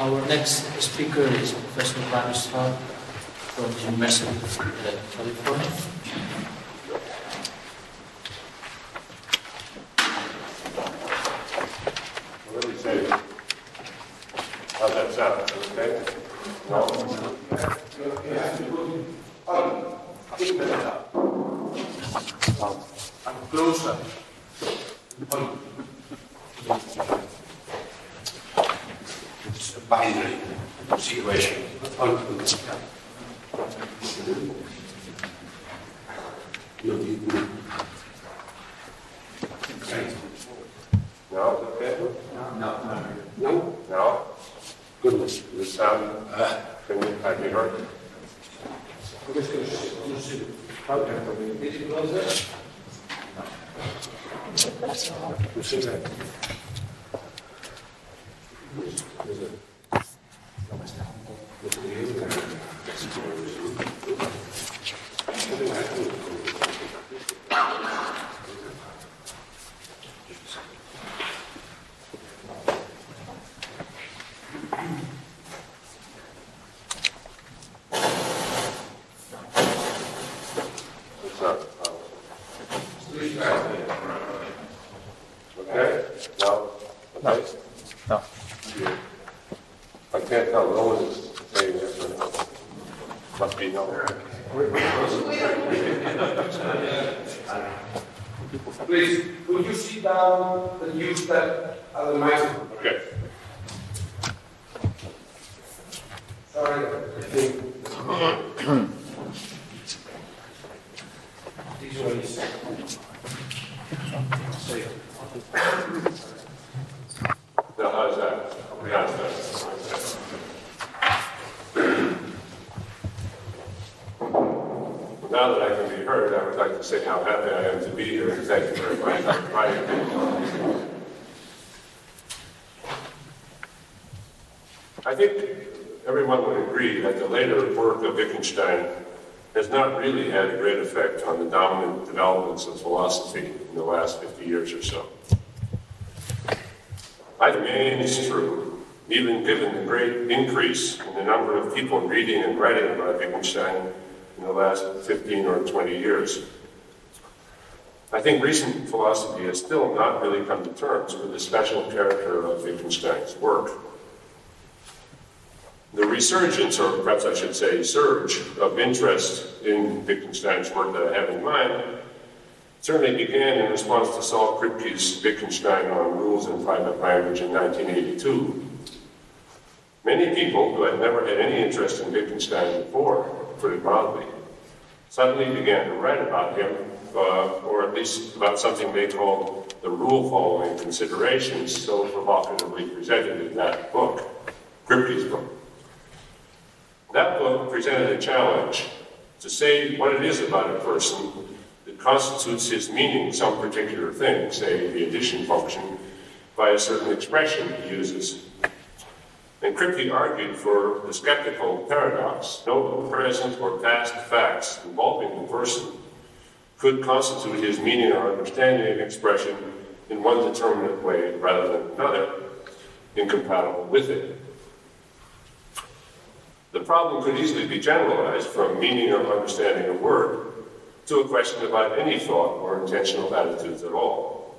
Our next speaker is Professor Stroud from the University of California. What do we say? How's that sound? Okay? No? I'm closer. It's a binary situation. No? Okay? No? No? Goodness. Does it sound, can you heard? I'm just going to see. Okay. Is it closer? You see that? Okay? No? Okay? No. I can't tell. No one is saying yes or no. Must be no. Please, would you sit down and use that as a microphone? Okay. Sorry, I think. This one is safe. Now, how's that? How's that? Now that I can be heard, I would like to say how happy I am to be here, and thank you very much for inviting me. I think everyone would agree that the later work of Wittgenstein has not really had a great effect on the dominant developments of philosophy in the last 50 years or so. I remain is true, even given the great increase in the number of people reading and writing about Wittgenstein in the last 15 or 20 years. I think recent philosophy has still not really come to terms with the special character of Wittgenstein's work. The resurgence, or perhaps I should say surge, of interest in Wittgenstein's work that I have in mind certainly began in response to Saul Kripke's Wittgenstein on Rules in Private Language in 1982. Many people who had never had any interest in Wittgenstein before, to put it mildly, suddenly began to write about him, or at least about something they called the rule-following considerations, so provocatively presented in that book, Kripke's book. That book presented a challenge to say what it is about a person that constitutes his meaning some particular thing, say the addition function, by a certain expression he uses. And Kripke argued for the skeptical paradox. No present or past facts involving the person could constitute his meaning or understanding of expression in one determinate way rather than another, incompatible with it. The problem could easily be generalized from meaning or understanding a word to a question about any thought or intentional attitudes at all.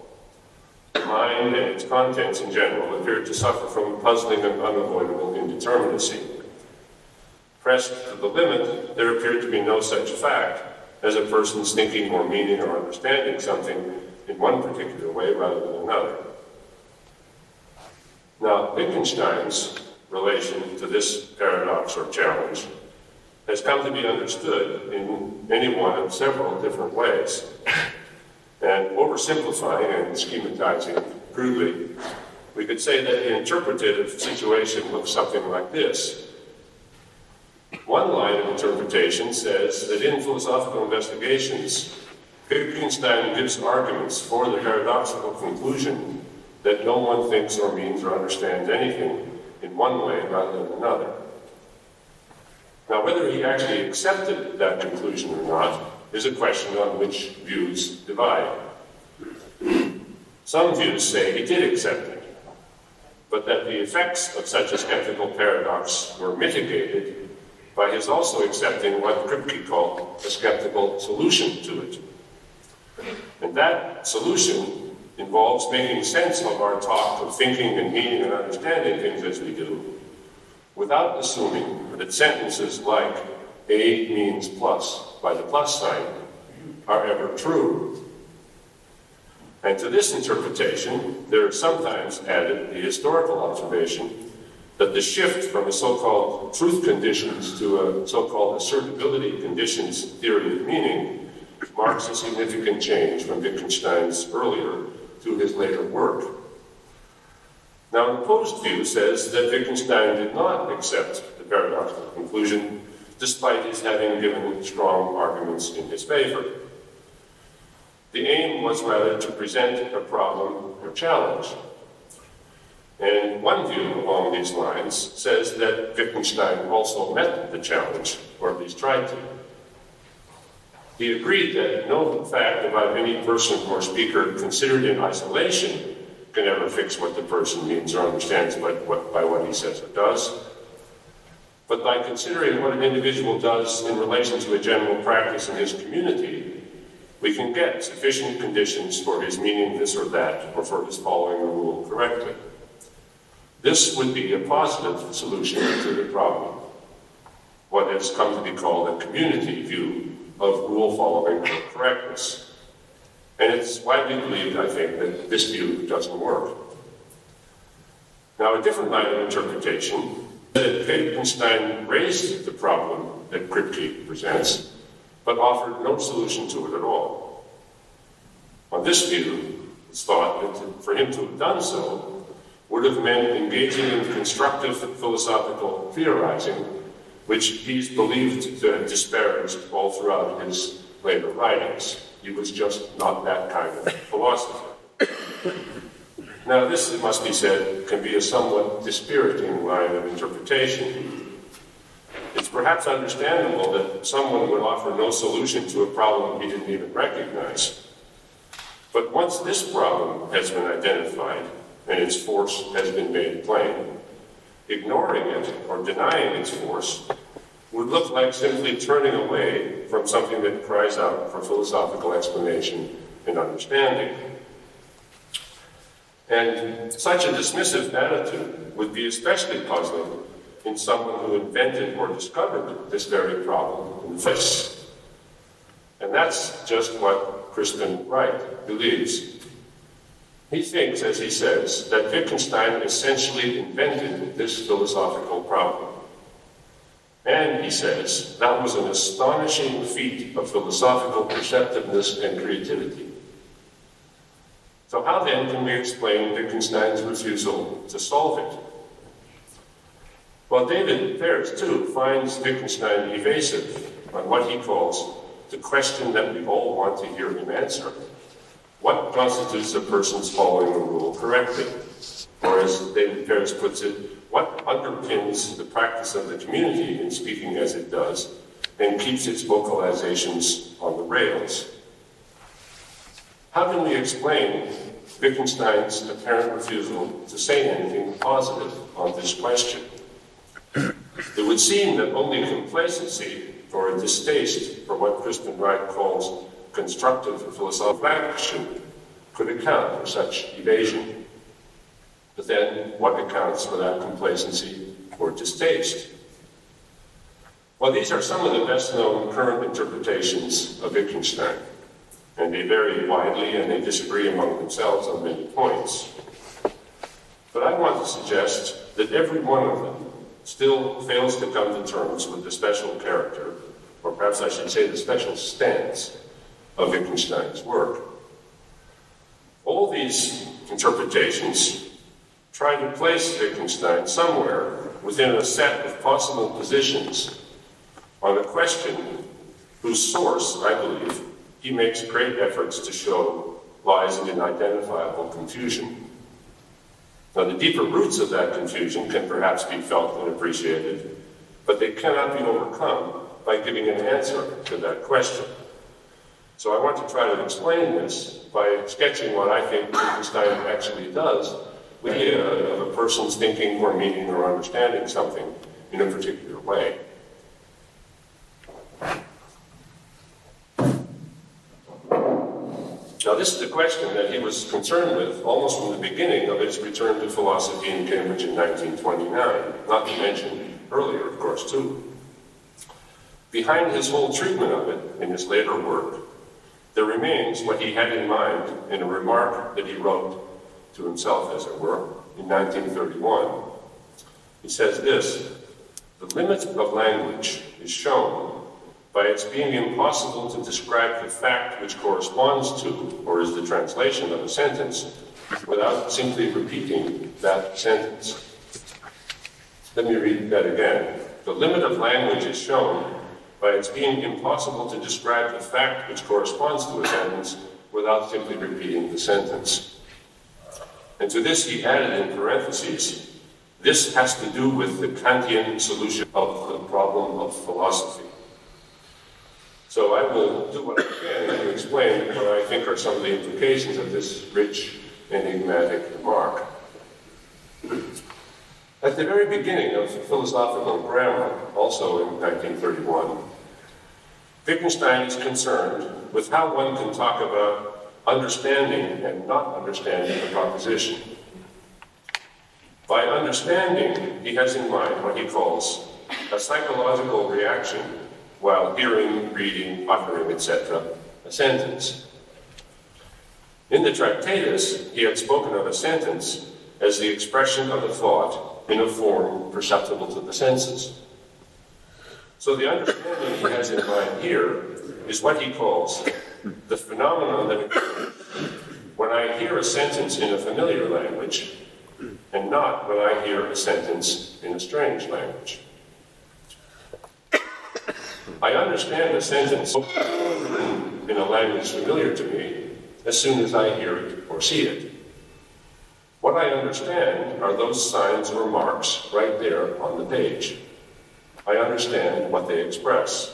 The mind and its contents in general appeared to suffer from puzzling and unavoidable indeterminacy. Pressed to the limit, there appeared to be no such fact as a person's thinking or meaning or understanding something in one particular way rather than another. Now, Wittgenstein's relation to this paradox or challenge has come to be understood in any one of several different ways. And oversimplifying and schematizing crudely, we could say that the interpretative situation looks something like this. One line of interpretation says that in philosophical investigations, Wittgenstein gives arguments for the paradoxical conclusion that no one thinks or means or understands anything in one way rather than another. Now, whether he actually accepted that conclusion or not is a question on which views divide. Some views say he did accept it, but that the effects of such a skeptical paradox were mitigated by his also accepting what Kripke called a skeptical solution to it. And that solution involves making sense of our talk of thinking and meaning and understanding things as we do, without assuming that sentences like A means plus by the plus sign are ever true. And to this interpretation, there is sometimes added the historical observation that the shift from a so-called truth conditions to a so-called assertability conditions theory of meaning marks a significant change from Wittgenstein's earlier to his later work. Now, an opposed view says that Wittgenstein did not accept the paradoxical conclusion, despite his having given strong arguments in his favor. The aim was rather to present a problem or challenge. And one view along these lines says that Wittgenstein also met the challenge, or at least tried to. He agreed that no fact about any person or speaker considered in isolation can ever fix what the person means or understands by what he says or does. But by considering what an individual does in relation to a general practice in his community, we can get sufficient conditions for his meaning this or that, or for his following a rule correctly. This would be a positive solution to the problem, what has come to be called a community view of rule following correctness. And it's widely believed, I think, that this view doesn't work. Now, a different line of interpretation is that Wittgenstein raised the problem that Kripke presents, but offered no solution to it at all. On this view, it's thought that for him to have done so would have meant engaging in constructive philosophical theorizing, which he's believed to have disparaged all throughout his later writings. He was just not that kind of philosopher. Now, this, it must be said, can be a somewhat dispiriting line of interpretation. It's perhaps understandable that someone would offer no solution to a problem he didn't even recognize. But once this problem has been identified and its force has been made plain, ignoring it or denying its force would look like simply turning away from something that cries out for philosophical explanation and understanding. And such a dismissive attitude would be especially puzzling in someone who invented or discovered this very problem in the first place. And that's just what Crispin Wright believes. He thinks, as he says, that Wittgenstein essentially invented this philosophical problem. And, he says, that was an astonishing feat of philosophical perceptiveness and creativity. So how then can we explain Wittgenstein's refusal to solve it? Well, David Ferris, too, finds Wittgenstein evasive on what he calls the question that we all want to hear him answer. What constitutes a person's following a rule correctly? Or as David Ferris puts it, what underpins the practice of the community in speaking as it does and keeps its vocalizations on the rails? How can we explain Wittgenstein's apparent refusal to say anything positive on this question? It would seem that only complacency or a distaste for what Crispin Wright calls constructive philosophical action could account for such evasion. But then, what accounts for that complacency or distaste? Well, these are some of the best-known current interpretations of Wittgenstein, and they vary widely and they disagree among themselves on many points. But I want to suggest that every one of them still fails to come to terms with the special character, or perhaps I should say the special stance, of Wittgenstein's work. All these interpretations try to place Wittgenstein somewhere within a set of possible positions on a question whose source, I believe, he makes great efforts to show lies in an identifiable confusion. Now, the deeper roots of that confusion can perhaps be felt and appreciated, but they cannot be overcome by giving an answer to that question. So I want to try to explain this by sketching what I think Wittgenstein actually does idea of a person's thinking or meaning or understanding something in a particular way. Now, this is the question that he was concerned with almost from the beginning of his return to philosophy in Cambridge in 1929, not to mention earlier, of course, too. Behind his whole treatment of it in his later work, there remains what he had in mind in a remark that he wrote to himself, as it were, in 1931. He says this: "The limit of language is shown by its being impossible to describe the fact which corresponds to, or is the translation of a sentence, without simply repeating that sentence." Let me read that again. "The limit of language is shown by its being impossible to describe the fact which corresponds to a sentence without simply repeating the sentence." And to this he added in parentheses, "This has to do with the Kantian solution of the problem of philosophy." So I will do what I can to explain what I think are some of the implications of this rich, enigmatic remark. At the very beginning of philosophical grammar, also in 1931, Wittgenstein is concerned with how one can talk about understanding and not understanding a proposition. By understanding, he has in mind what he calls a psychological reaction while hearing, reading, uttering, etc., a sentence. In the Tractatus, he had spoken of a sentence as the expression of a thought in a form perceptible to the senses. So the understanding he has in mind here is what he calls the phenomenon that occurs when I hear a sentence in a familiar language and not when I hear a sentence in a strange language. I understand a sentence in a language familiar to me as soon as I hear it or see it. What I understand are those signs or marks right there on the page. I understand what they express.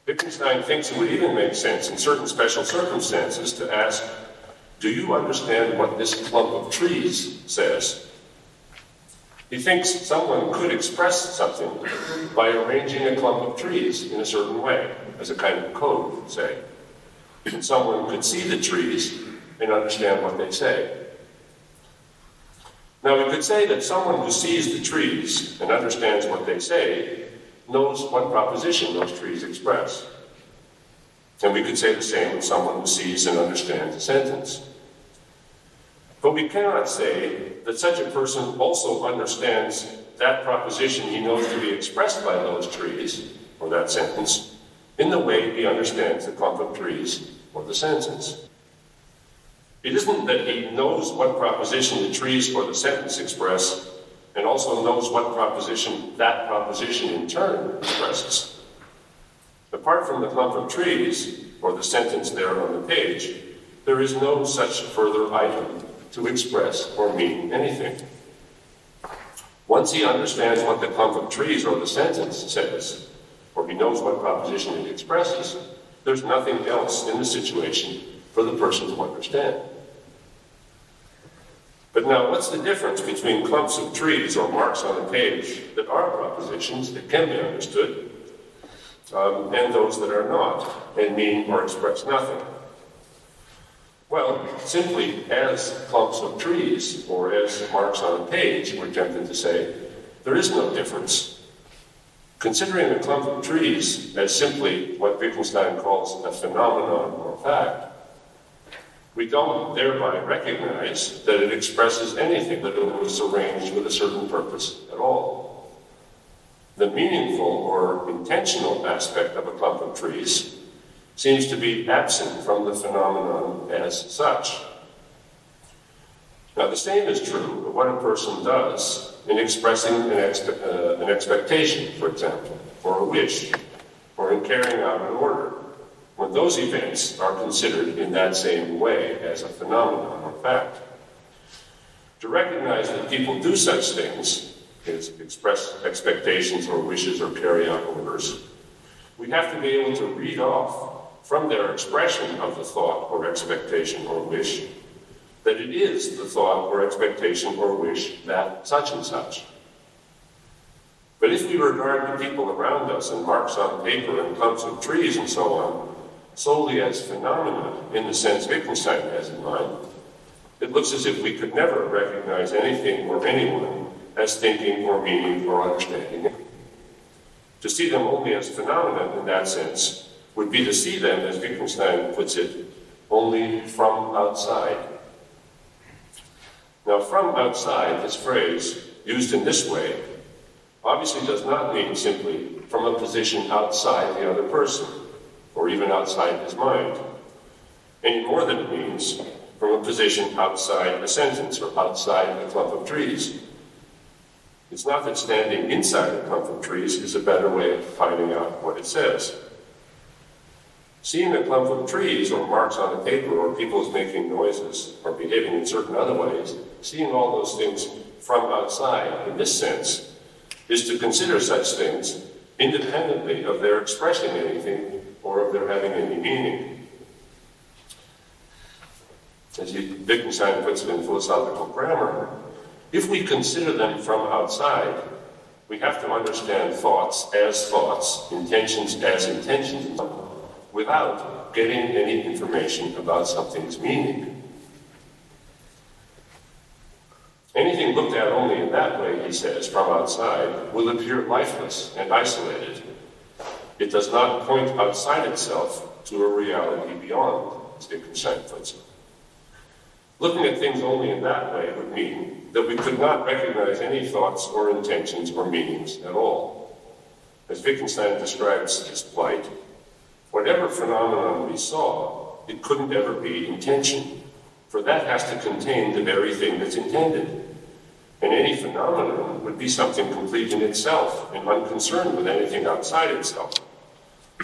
Wittgenstein thinks it would even make sense in certain special circumstances to ask, do you understand what this clump of trees says? He thinks someone could express something by arranging a clump of trees in a certain way, as a kind of code, say. And someone could see the trees and understand what they say. Now, we could say that someone who sees the trees and understands what they say knows what proposition those trees express. And we could say the same of someone who sees and understands a sentence. But we cannot say that such a person also understands that proposition he knows to be expressed by those trees, or that sentence, in the way he understands the clump of trees or the sentence. It isn't that he knows what proposition the trees or the sentence express, and also knows what proposition that proposition in turn expresses. Apart from the clump of trees, or the sentence there on the page, there is no such further item to express or mean anything. Once he understands what the clump of trees or the sentence says, or he knows what proposition it expresses, there's nothing else in the situation for the person to understand. But now, what's the difference between clumps of trees or marks on a page that are propositions that can be understood, and those that are not, and mean or express nothing? Well, simply as clumps of trees or as marks on a page, we're tempted to say, there is no difference. Considering a clump of trees as simply what Wittgenstein calls a phenomenon or fact, we don't thereby recognize that it expresses anything, that it was arranged with a certain purpose at all. The meaningful or intentional aspect of a clump of trees seems to be absent from the phenomenon as such. Now, the same is true of what a person does in expressing an expectation, for example, or a wish, or in carrying out an order, when those events are considered in that same way as a phenomenon or fact. To recognize that people do such things, express expectations or wishes or carry out orders, we have to be able to read off from their expression of the thought or expectation or wish that it is the thought or expectation or wish that such and such. But if we regard the people around us and marks on paper and clumps of trees and so on solely as phenomena in the sense Wittgenstein has in mind, it looks as if we could never recognize anything or anyone as thinking or meaning or understanding it. To see them only as phenomena in that sense would be to see them, as Wittgenstein puts it, only from outside. Now, from outside, this phrase, used in this way, obviously does not mean simply from a position outside the other person, or even outside his mind, any more than it means from a position outside a sentence or outside a clump of trees. It's not that standing inside a clump of trees is a better way of finding out what it says. Seeing a clump of trees or marks on a paper or people making noises or behaving in certain other ways, seeing all those things from outside in this sense, is to consider such things independently of their expressing anything or of their having any meaning. As Wittgenstein puts it in philosophical grammar, if we consider them from outside, we have to understand thoughts as thoughts, intentions as intentions, without getting any information about something's meaning. Anything looked at only in that way, he says, from outside, will appear lifeless and isolated. It does not point outside itself to a reality beyond, as Wittgenstein puts it. Looking at things only in that way would mean that we could not recognize any thoughts or intentions or meanings at all. As Wittgenstein describes his plight, whatever phenomenon we saw, it couldn't ever be intention, for that has to contain the very thing that's intended. And any phenomenon would be something complete in itself and unconcerned with anything outside itself,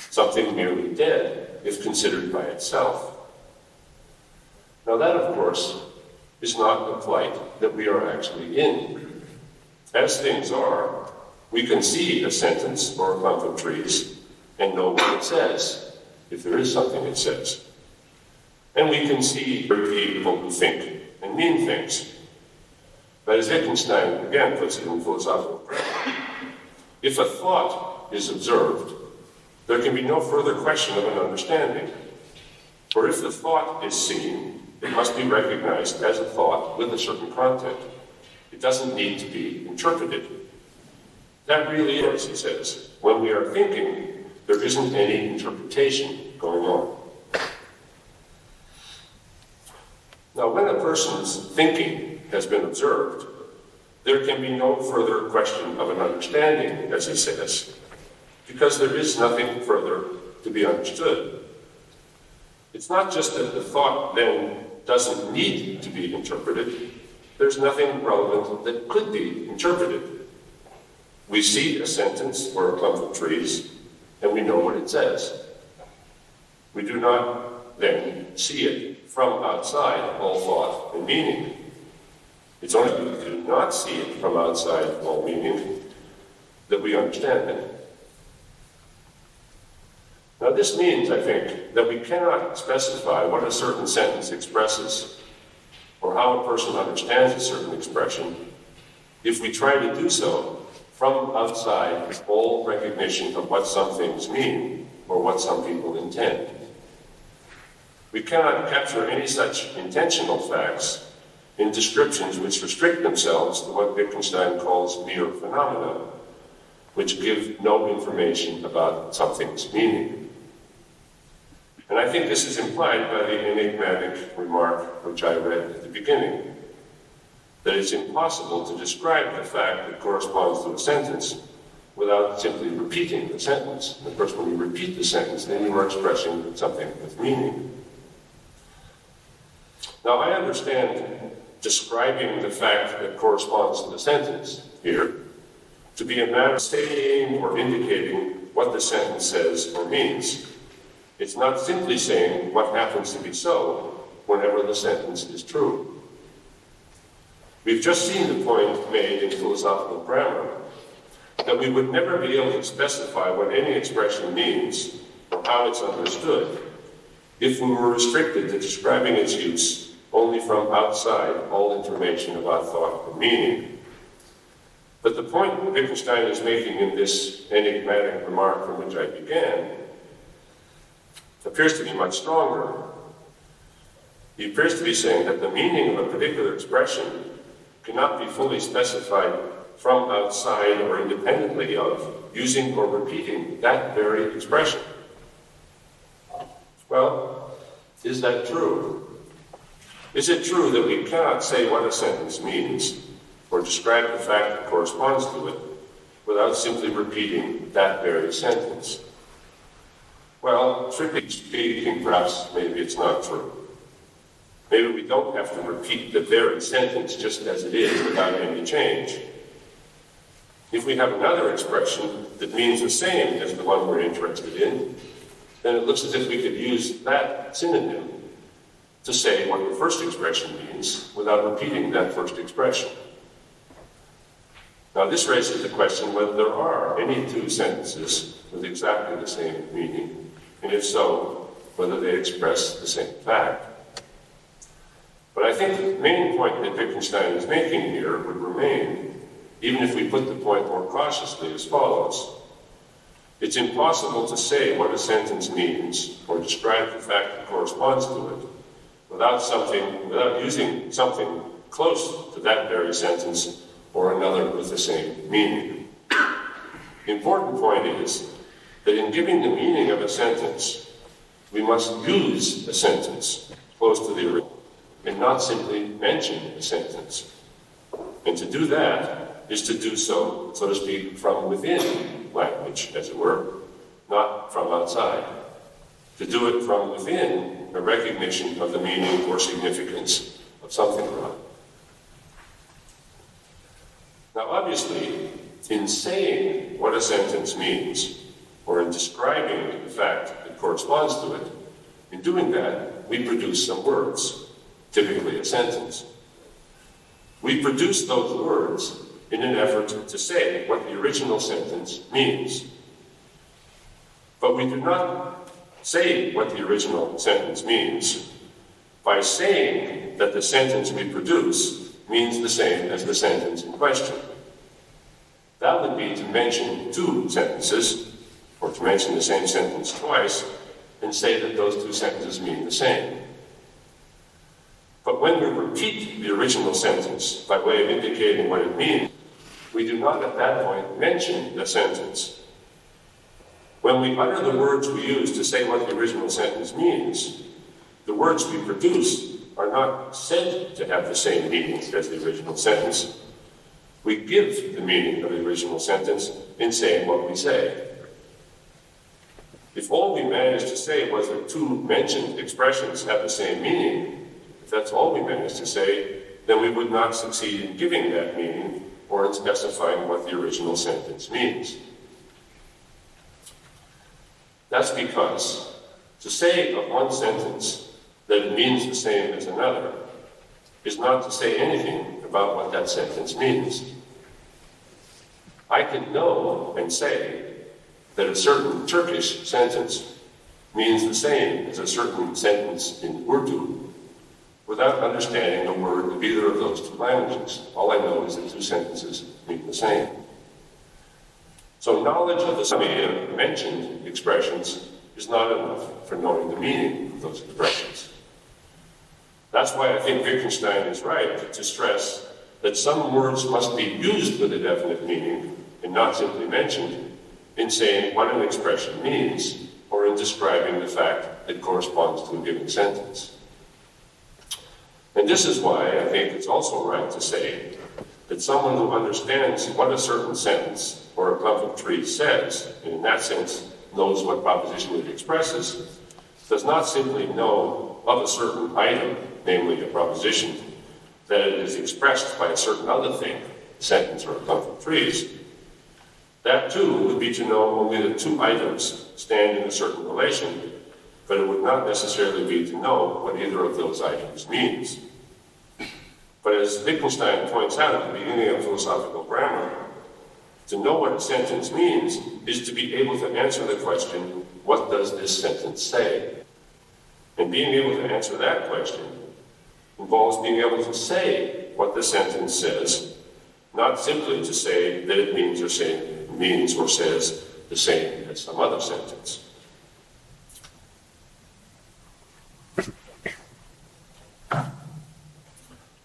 something merely dead if considered by itself. Now that, of course, is not the plight that we are actually in. As things are, we can see a sentence or a clump of trees and know what it says, if there is something it says. And we can see people who think and mean things. But as Wittgenstein again puts it in philosophical grammar, if a thought is observed, there can be no further question of an understanding. For if the thought is seen, it must be recognized as a thought with a certain content. It doesn't need to be interpreted. That really is, he says, when we are thinking, there isn't any interpretation going on. Now, when a person's thinking has been observed, there can be no further question of an understanding, as he says, because there is nothing further to be understood. It's not just that the thought then doesn't need to be interpreted. There's nothing relevant that could be interpreted. We see a sentence or a clump of trees, and we know what it says. We do not then see it from outside all thought and meaning. It's only when we do not see it from outside all meaning that we understand it. Now this means, I think, that we cannot specify what a certain sentence expresses or how a person understands a certain expression if we try to do so from outside all recognition of what some things mean or what some people intend. We cannot capture any such intentional facts in descriptions which restrict themselves to what Wittgenstein calls mere phenomena, which give no information about something's meaning. And I think this is implied by the enigmatic remark which I read at the beginning, that it's impossible to describe the fact that corresponds to a sentence without simply repeating the sentence. And of course, when you repeat the sentence, then you are expressing something with meaning. Now, I understand describing the fact that corresponds to the sentence here to be a matter of stating or indicating what the sentence says or means. It's not simply saying what happens to be so whenever the sentence is true. We've just seen the point made in philosophical grammar that we would never be able to specify what any expression means or how it's understood if we were restricted to describing its use only from outside all information about thought and meaning. But the point Wittgenstein is making in this enigmatic remark from which I began appears to be much stronger. He appears to be saying that the meaning of a particular expression cannot be fully specified from outside or independently of using or repeating that very expression. Well, is that true? Is it true that we cannot say what a sentence means or describe the fact that corresponds to it without simply repeating that very sentence? Well, strictly speaking, perhaps maybe it's not true. Maybe we don't have to repeat the very sentence just as it is without any change. If we have another expression that means the same as the one we're interested in, then it looks as if we could use that synonym to say what the first expression means without repeating that first expression. Now, this raises the question whether there are any two sentences with exactly the same meaning, and if so, whether they express the same fact. But I think the main point that Wittgenstein is making here would remain, even if we put the point more cautiously, as follows. It's impossible to say what a sentence means or describe the fact that corresponds to it without using something close to that very sentence or another with the same meaning. The important point is that in giving the meaning of a sentence, we must use a sentence close to the original and not simply mention a sentence. And to do that is to do so, so to speak, from within language, as it were, not from outside. To do it from within a recognition of the meaning or significance of something or other. Now, obviously, in saying what a sentence means, or in describing the fact that corresponds to it, in doing that, we produce some words, typically a sentence. We produce those words in an effort to say what the original sentence means. But we do not say what the original sentence means by saying that the sentence we produce means the same as the sentence in question. That would be to mention two sentences, or to mention the same sentence twice, and say that those two sentences mean the same. But when we repeat the original sentence by way of indicating what it means, we do not at that point mention the sentence. When we utter the words we use to say what the original sentence means, the words we produce are not said to have the same meaning as the original sentence. We give the meaning of the original sentence in saying what we say. If all we managed to say was that two mentioned expressions have the same meaning, if that's all we managed to say, then we would not succeed in giving that meaning or in specifying what the original sentence means. That's because to say of one sentence that it means the same as another is not to say anything about what that sentence means. I can know and say that a certain Turkish sentence means the same as a certain sentence in Urdu without understanding a word of either of those two languages. All I know is that two sentences mean the same. So knowledge of the sum of mentioned expressions is not enough for knowing the meaning of those expressions. That's why I think Wittgenstein is right to stress that some words must be used with a definite meaning and not simply mentioned in saying what an expression means or in describing the fact that corresponds to a given sentence. And this is why I think it's also right to say that someone who understands what a certain sentence or a clump of trees says, and in that sense knows what proposition it expresses, does not simply know of a certain item, namely a proposition, that it is expressed by a certain other thing, a sentence or a clump of trees. That too would be to know only that two items stand in a certain relation, but it would not necessarily be to know what either of those items means. But as Wittgenstein points out at the beginning of philosophical grammar, to know what a sentence means is to be able to answer the question, what does this sentence say? And being able to answer that question involves being able to say what the sentence says, not simply to say that it means or says the same as some other sentence.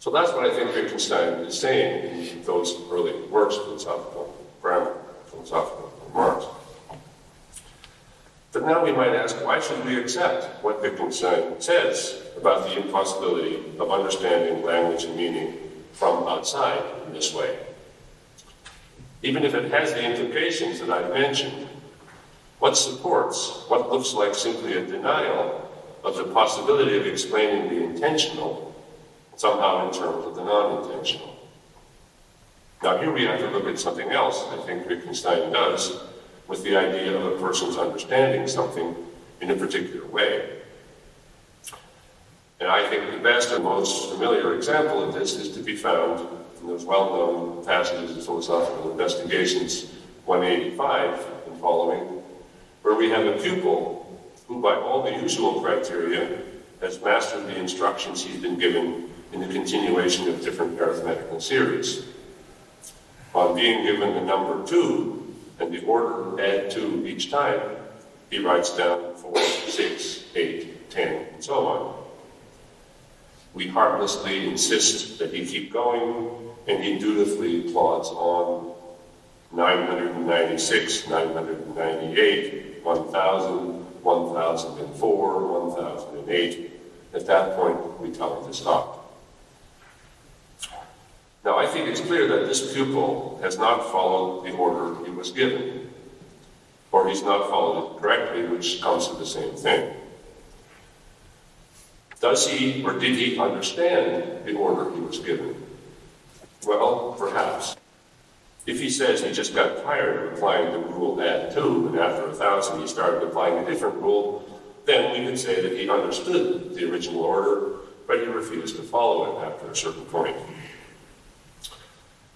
So that's what I think Wittgenstein is saying in those early works, philosophical grammar, philosophical remarks. But now we might ask, why should we accept what Wittgenstein says about the impossibility of understanding language and meaning from outside in this way? Even if it has the implications that I've mentioned, what supports what looks like simply a denial of the possibility of explaining the intentional somehow in terms of the non-intentional? Now here we have to look at something else I think Wittgenstein does with the idea of a person's understanding something in a particular way. And I think the best and most familiar example of this is to be found in those well-known passages of Philosophical Investigations 185 and following, where we have a pupil who, by all the usual criteria, has mastered the instructions he's been given in the continuation of different arithmetical series. On being given the number 2 and the order add 2 each time, he writes down 4, 6, 8, 10, and so on. We heartlessly insist that he keep going, and he dutifully plods on 996, 998, 1000, 1004, 1008. At that point, we tell him to stop. Now, I think it's clear that this pupil has not followed the order he was given, or he's not followed it correctly, which comes to the same thing. Does he or did he understand the order he was given? Well, perhaps. If he says he just got tired of applying the rule add 2, and after 1000 he started applying a different rule, then we could say that he understood the original order, but he refused to follow it after a certain point.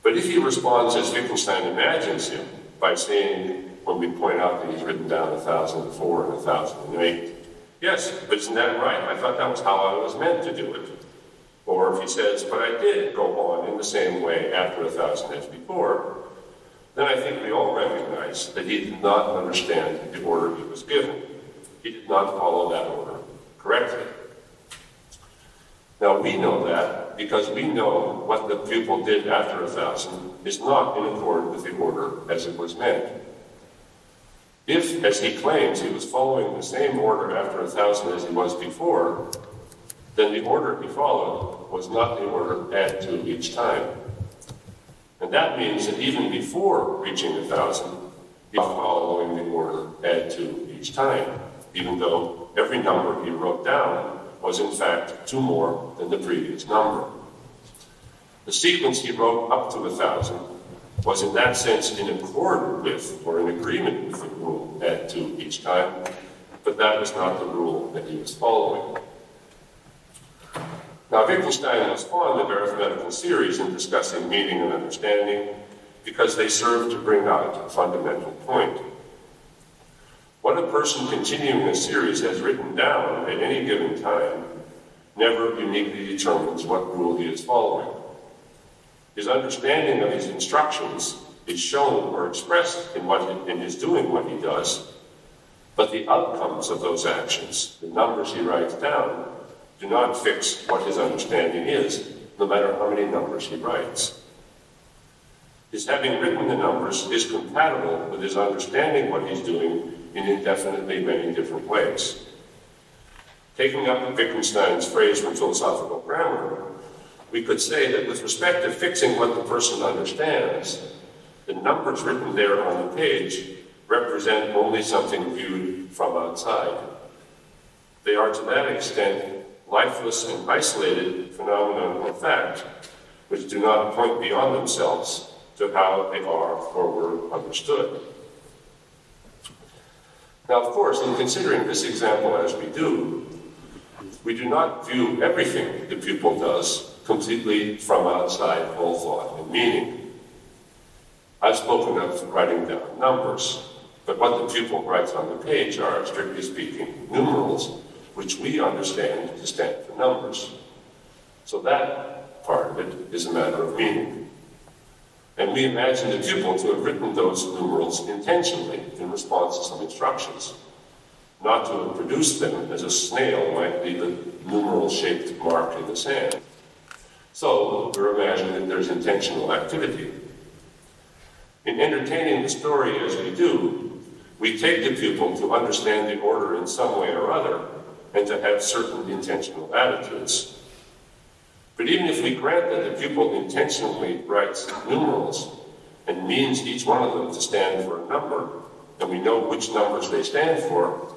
But if he responds as Wittgenstein imagines him, by saying, when we point out that he's written down 1004 and 1008, yes, but isn't that right? I thought that was how I was meant to do it. Or if he says, but I did go on in the same way after 1000 as before, then I think we all recognize that he did not understand the order he was given. He did not follow that order correctly. Now we know that because we know what the pupil did after 1000 is not in accord with the order as it was meant. If, as he claims, he was following the same order after 1000 as he was before, then the order he followed was not the order add 2 each time. And that means that even before reaching 1000, he was following the order add 2 each time, even though every number he wrote down was in fact 2 more than the previous number. The sequence he wrote up to 1000 was in that sense in accord with or in agreement with the rule add 2 each time, but that was not the rule that he was following. Now, Wittgenstein was fond of arithmetical series in discussing meaning and understanding because they serve to bring out a fundamental point. What a person continuing a series has written down at any given time never uniquely determines what rule he is following. His understanding of his instructions is shown or expressed in his doing what he does, but the outcomes of those actions, the numbers he writes down, do not fix what his understanding is, no matter how many numbers he writes. His having written the numbers is compatible with his understanding what he's doing in indefinitely many different ways. Taking up Wittgenstein's phrase from philosophical grammar, we could say that with respect to fixing what the person understands, the numbers written there on the page represent only something viewed from outside. They are to that extent lifeless and isolated phenomena or fact, which do not point beyond themselves to how they are or were understood. Now, of course, in considering this example as we do not view everything the pupil does completely from outside all thought and meaning. I've spoken of writing down numbers, but what the pupil writes on the page are, strictly speaking, numerals, which we understand to stand for numbers. So that part of it is a matter of meaning. And we imagine the pupil to have written those numerals intentionally in response to some instructions, not to have produced them as a snail might leave a numeral-shaped mark in the sand. So we're imagining that there's intentional activity. In entertaining the story as we do, we take the pupil to understand the order in some way or other and to have certain intentional attitudes. But even if we grant that the pupil intentionally writes numerals and means each one of them to stand for a number, and we know which numbers they stand for,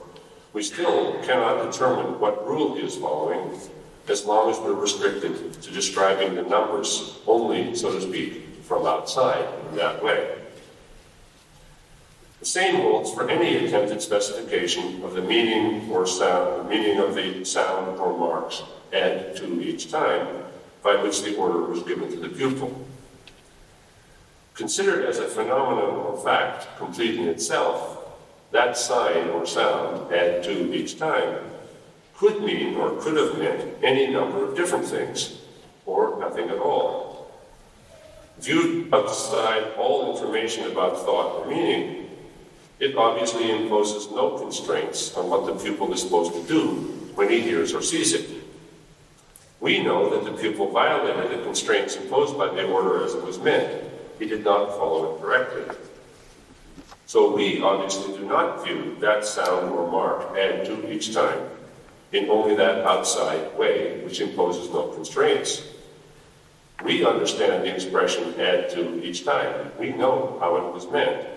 we still cannot determine what rule he is following as long as we're restricted to describing the numbers only, so to speak, from outside in that way. The same holds for any attempted specification of the meaning or sound, the meaning of the sound or marks add to each time by which the order was given to the pupil. Considered as a phenomenon or fact complete in itself, that sign or sound add to each time could mean or could have meant any number of different things, or nothing at all. Viewed outside all information about thought or meaning, it obviously imposes no constraints on what the pupil is supposed to do when he hears or sees it. We know that the pupil violated the constraints imposed by the order as it was meant. He did not follow it correctly. So we obviously do not view that sound or mark add to each time in only that outside way which imposes no constraints. We understand the expression add to each time. We know how it was meant.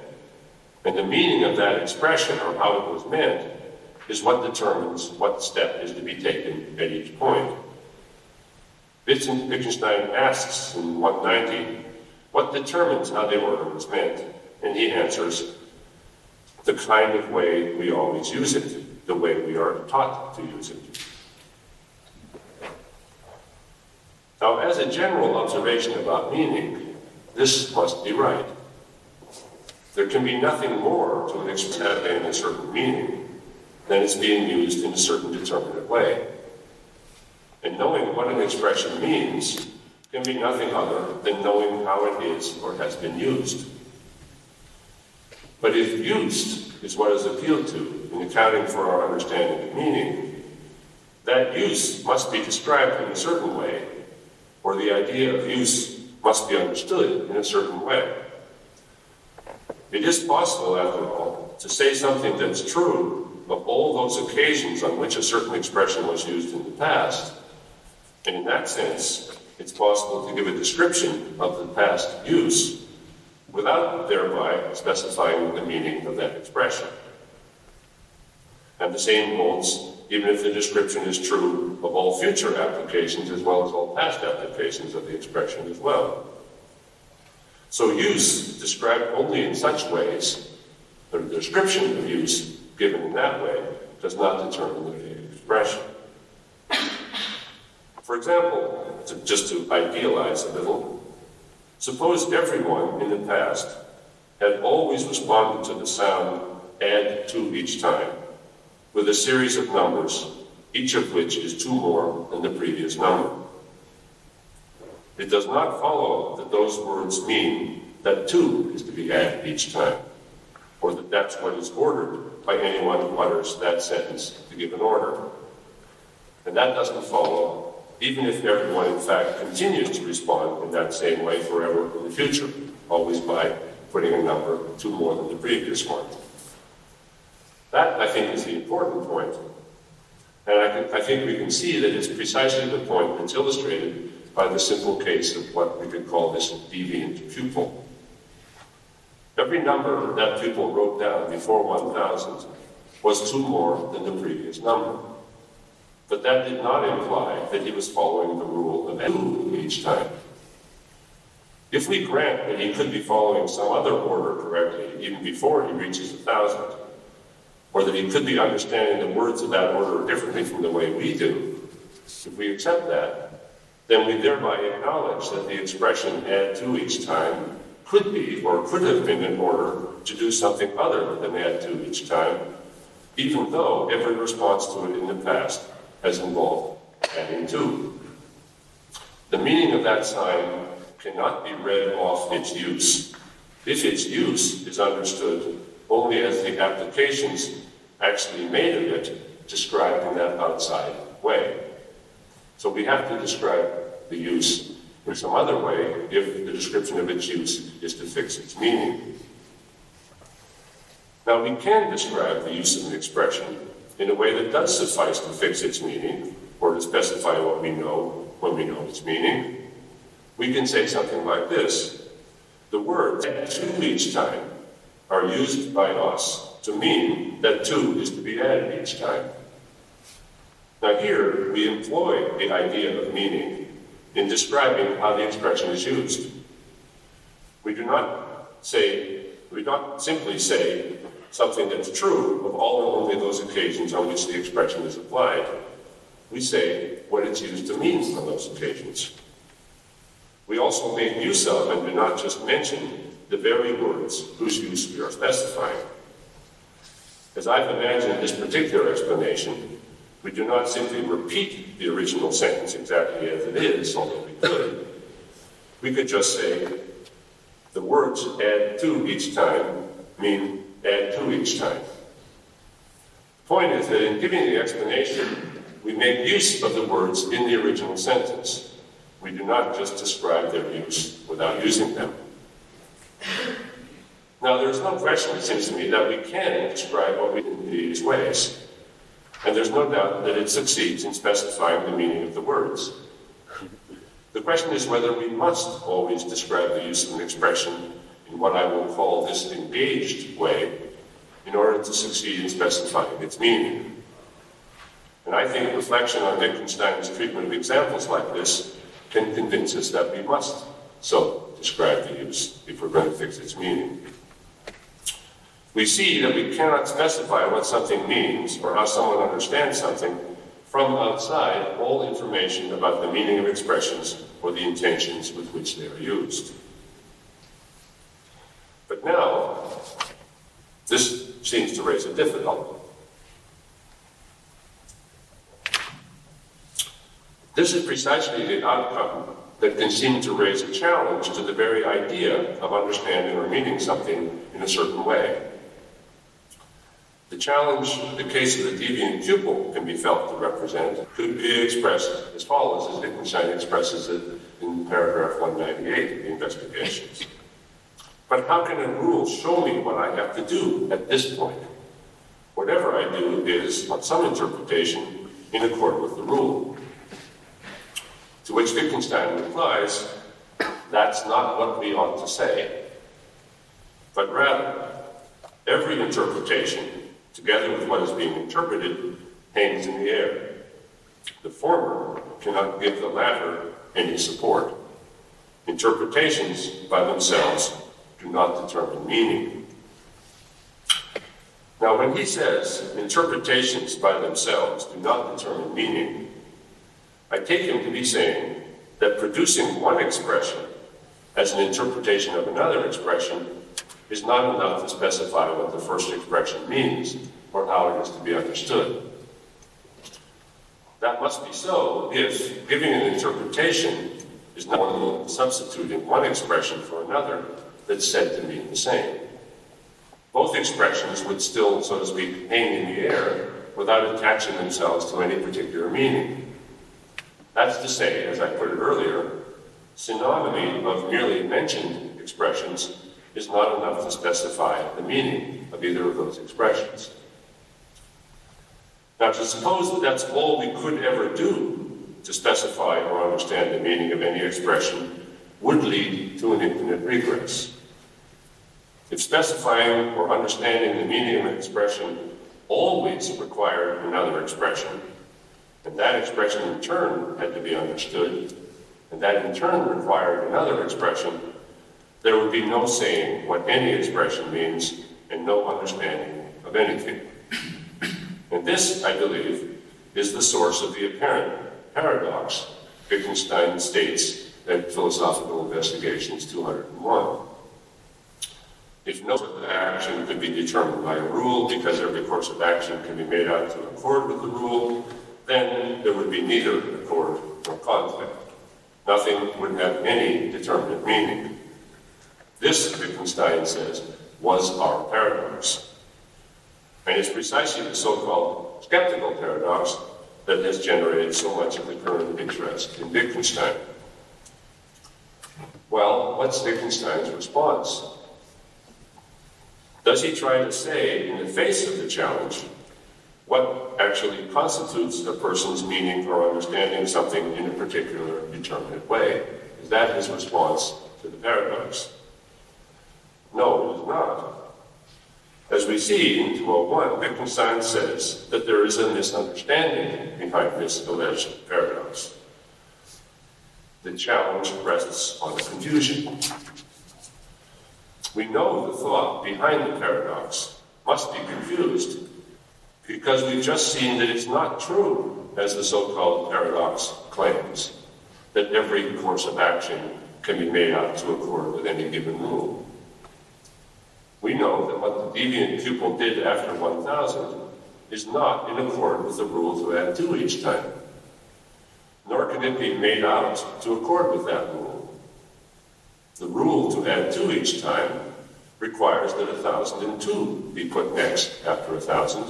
And the meaning of that expression, or how it was meant, is what determines what step is to be taken at each point. Wittgenstein asks in 190, what determines how the order was meant? And he answers, the kind of way we always use it, the way we are taught to use it. Now, as a general observation about meaning, this must be right. There can be nothing more to an expression having a certain meaning than it's being used in a certain determinate way. And knowing what an expression means can be nothing other than knowing how it is or has been used. But if use is what is appealed to in accounting for our understanding of meaning, that use must be described in a certain way, or the idea of use must be understood in a certain way. It is possible, after all, to say something that's true of all those occasions on which a certain expression was used in the past, and in that sense, it's possible to give a description of the past use without thereby specifying the meaning of that expression. And the same holds even if the description is true of all future applications as well as all past applications of the expression as well. So use described only in such ways, or the description of use given in that way, does not determine the expression. For example, just to idealize a little, suppose everyone in the past had always responded to the sound add to each time with a series of numbers, each of which is two more than the previous number. It does not follow that those words mean that 2 is to be added each time, or that that's what is ordered by anyone who utters that sentence to give an order. And that doesn't follow even if everyone in fact continues to respond in that same way forever in the future, always by putting a number 2 more than the previous one. That, I think, is the important point. And I think we can see that it's precisely the point that's illustrated by the simple case of what we could call this deviant pupil. Every number that pupil wrote down before 1,000 was 2 more than the previous number. But that did not imply that he was following the rule of 2 each time. If we grant that he could be following some other order correctly even before he reaches 1,000, or that he could be understanding the words of that order differently from the way we do, if we accept that, then we thereby acknowledge that the expression add to each time could be or could have been in order to do something other than add to each time, even though every response to it in the past has involved adding to. the meaning of that sign cannot be read off its use, if its use is understood only as the applications actually made of it described in that outside way. So we have to describe the use in some other way if the description of its use is to fix its meaning. Now, we can describe the use of an expression in a way that does suffice to fix its meaning, or to specify what we know when we know its meaning. We can say something like this: the words "add to" each time are used by us to mean that 2 is to be added each time. Now here, we employ the idea of meaning in describing how the expression is used. We do not simply say something that's true of all and only those occasions on which the expression is applied. We say what it's used to mean on those occasions. We also make use of and do not just mention the very words whose use we are specifying. As I've imagined this particular explanation, we do not simply repeat the original sentence exactly as it is, although we could. We could just say, the words "add to" each time mean "add to" each time. The point is that in giving the explanation, we make use of the words in the original sentence. We do not just describe their use without using them. Now, there's no question, it seems to me, that we can describe what we do in these ways. And there's no doubt that it succeeds in specifying the meaning of the words. The question is whether we must always describe the use of an expression in what I will call this engaged way in order to succeed in specifying its meaning. And I think reflection on Wittgenstein's treatment of examples like this can convince us that we must so describe the use if we're going to fix its meaning. We see that we cannot specify what something means or how someone understands something from outside all information about the meaning of expressions or the intentions with which they are used. But now, this seems to raise a difficulty. This is precisely the outcome that can seem to raise a challenge to the very idea of understanding or meaning something in a certain way. The challenge the case of the deviant pupil can be felt to represent could be expressed as follows, as Wittgenstein expresses it in paragraph 198 of the Investigations. But how can a rule show me what I have to do at this point? Whatever I do is, on some interpretation, in accord with the rule. To which Wittgenstein replies, that's not what we ought to say. But rather, every interpretation, together with what is being interpreted, hangs in the air. The former cannot give the latter any support. Interpretations by themselves do not determine meaning. Now, when he says interpretations by themselves do not determine meaning, I take him to be saying that producing one expression as an interpretation of another expression is not enough to specify what the first expression means or how it is to be understood. That must be so if giving an interpretation is not only substituting one expression for another that's said to mean the same. Both expressions would still, so to speak, hang in the air without attaching themselves to any particular meaning. That's to say, as I put it earlier, synonymy of merely mentioned expressions is not enough to specify the meaning of either of those expressions. Now, to suppose that that's all we could ever do to specify or understand the meaning of any expression would lead to an infinite regress. If specifying or understanding the meaning of an expression always required another expression, and that expression in turn had to be understood, and that in turn required another expression, there would be no saying what any expression means and no understanding of anything. And this, I believe, is the source of the apparent paradox Wittgenstein states at Philosophical Investigations 201. If no action could be determined by a rule because every course of action can be made out to accord with the rule, then there would be neither accord nor conflict. nothing would have any determinate meaning. This, Wittgenstein says, was our paradox. And it's precisely the so-called skeptical paradox that has generated so much of the current interest in Wittgenstein. Well, what's Wittgenstein's response? Does he try to say, in the face of the challenge, what actually constitutes a person's meaning or understanding something in a particular determinate way? Is that his response to the paradox? No, it is not. As we see in 201, Wittgenstein says that there is a misunderstanding behind this alleged paradox. The challenge rests on confusion. We know the thought behind the paradox must be confused because we've just seen that it's not true, as the so-called paradox claims, that every course of action can be made out to accord with any given rule. We know that what the deviant pupil did after 1000 is not in accord with the rule to add 2 each time, nor can it be made out to accord with that rule. The rule to add 2 each time requires that 1002 be put next after 1000.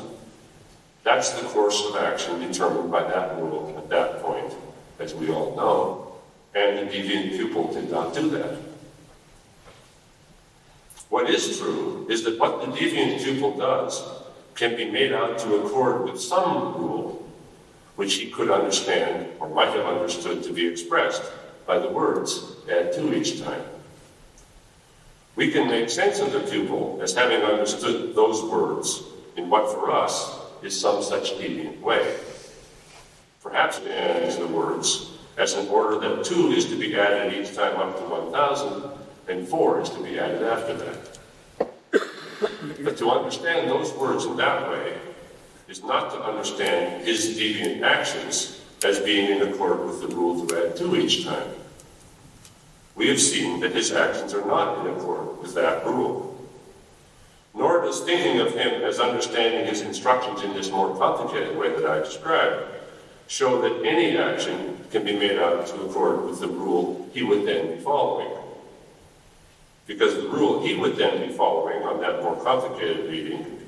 That's the course of action determined by that rule at that point, as we all know, and the deviant pupil did not do that. What is true is that what the deviant pupil does can be made out to accord with some rule which he could understand or might have understood to be expressed by the words add 2 each time. We can make sense of the pupil as having understood those words in what for us is some such deviant way. Perhaps it ends the words as an order that 2 is to be added each time up to 1000 and 4 is to be added after that. But to understand those words in that way is not to understand his deviant actions as being in accord with the rule to add 2 each time. We have seen that his actions are not in accord with that rule. Nor does thinking of him as understanding his instructions in this more complicated way that I described show that any action can be made out to accord with the rule he would then be following. Because the rule he would then be following on that more complicated reading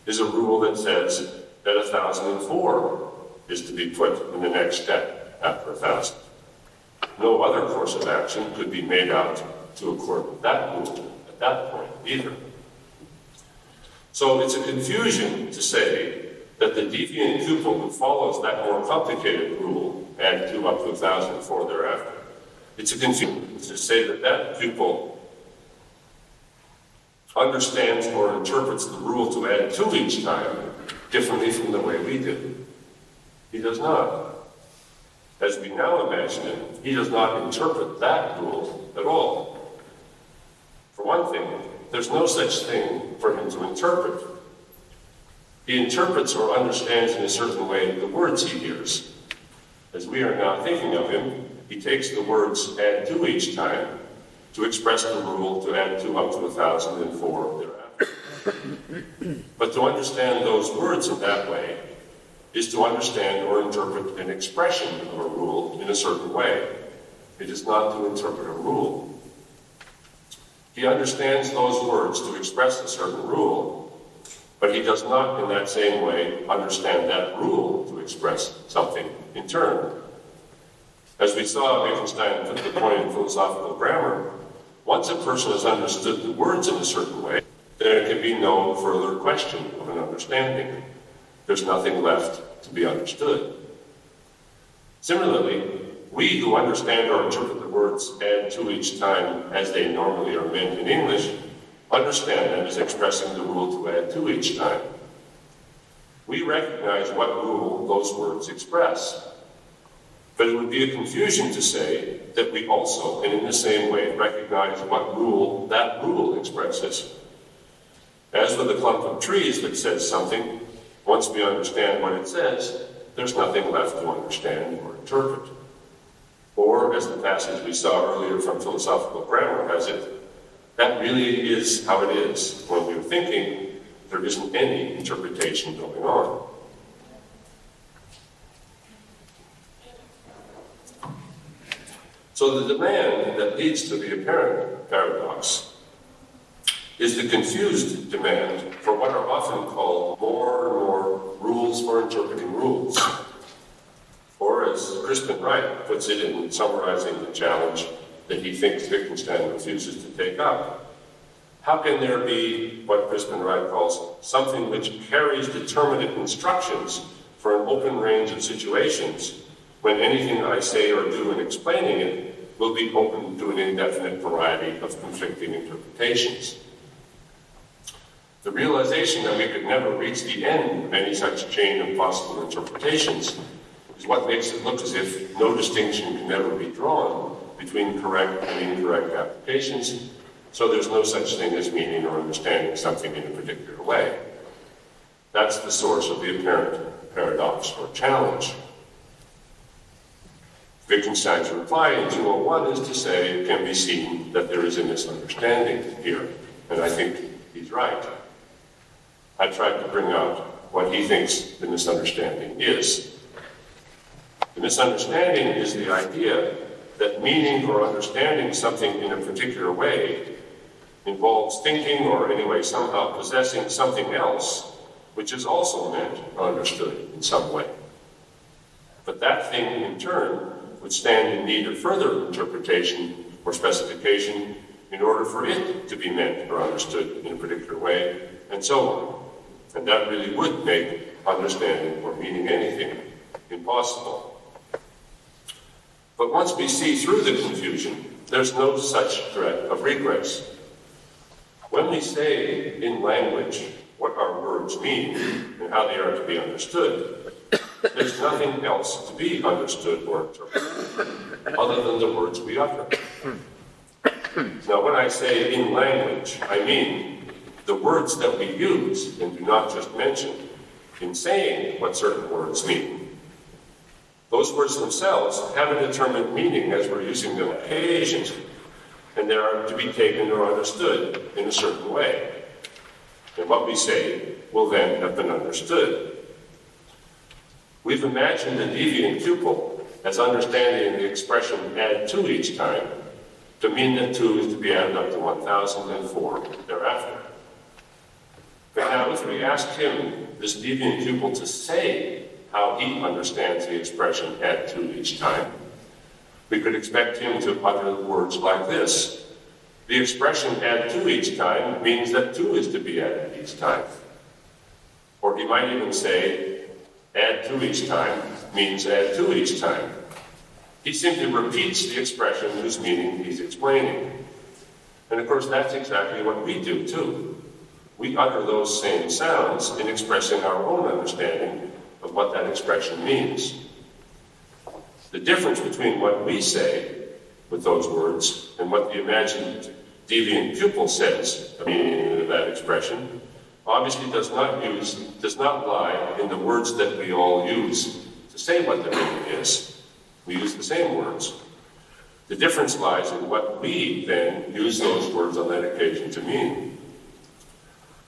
is a rule that says that 1004 is to be put in the next step after 1000. No other course of action could be made out to accord with that rule at that point either. So it's a confusion to say that the deviant pupil who follows that more complicated rule, add 2 up to 1004 thereafter, it's a confusion to say that that pupil understands or interprets the rule to add 2 each time differently from the way we do. He does not. As we now imagine it, he does not interpret that rule at all. For one thing, there's no such thing for him to interpret. He interprets or understands in a certain way the words he hears. As we are now thinking of him, he takes the words add 2 each time to express the rule to add 2 up to 1004 thereafter. But to understand those words in that way is to understand or interpret an expression of a rule in a certain way. It is not to interpret a rule. He understands those words to express a certain rule, but he does not in that same way understand that rule to express something in turn. As we saw Wittgenstein put the point in philosophical grammar, once a person has understood the words in a certain way, there can be no further question of an understanding. There's nothing left to be understood. Similarly, we who understand or interpret the words add 2 each time as they normally are meant in English, understand them as expressing the rule to add 2 each time. We recognize what rule those words express. But it would be a confusion to say that we also, and in the same way, recognize what rule that rule expresses. As with a clump of trees that says something, once we understand what it says, there's nothing left to understand or interpret. Or, as the passage we saw earlier from philosophical grammar has it, that really is how it is. When we're thinking, there isn't any interpretation going on. So the demand that leads to the apparent paradox is the confused demand for what are often called more and more rules for interpreting rules. Or as Crispin Wright puts it in summarizing the challenge that he thinks Wittgenstein refuses to take up, how can there be what Crispin Wright calls something which carries determinate instructions for an open range of situations when anything I say or do in explaining it will be open to an indefinite variety of conflicting interpretations? The realization that we could never reach the end of any such chain of possible interpretations is what makes it look as if no distinction can ever be drawn between correct and incorrect applications, so there's no such thing as meaning or understanding something in a particular way. That's the source of the apparent paradox or challenge. Wittgenstein's reply in 201 is to say it can be seen that there is a misunderstanding here, and I think he's right. I tried to bring out what he thinks the misunderstanding is. The misunderstanding is the idea that meaning or understanding something in a particular way involves thinking or anyway somehow possessing something else which is also meant or understood in some way. But that thing in turn would stand in need of further interpretation or specification in order for it to be meant or understood in a particular way, and so on. And that really would make understanding or meaning anything impossible. But once we see through the confusion, there's no such threat of regress. When we say in language what our words mean and how they are to be understood, there's nothing else to be understood or interpreted other than the words we utter. Now, when I say in language, I mean the words that we use and do not just mention in saying what certain words mean. Those words themselves have a determined meaning as we're using them occasionally, and they are to be taken or understood in a certain way. And what we say will then have been understood. We've imagined a deviant pupil as understanding the expression add 2 each time to mean that 2 is to be added up to 1,004 thereafter. But now if we ask him, this deviant pupil, to say how he understands the expression add 2 each time, we could expect him to utter words like this. The expression add 2 each time means that 2 is to be added each time. Or he might even say, add 2 each time means add 2 each time. He simply repeats the expression whose meaning he's explaining. And of course, that's exactly what we do too. We utter those same sounds in expressing our own understanding of what that expression means. The difference between what we say with those words and what the imagined deviant pupil says, the meaning of that expression, obviously does not lie in the words that we all use to say what the meaning is. We use the same words. The difference lies in what we then use those words on that occasion to mean.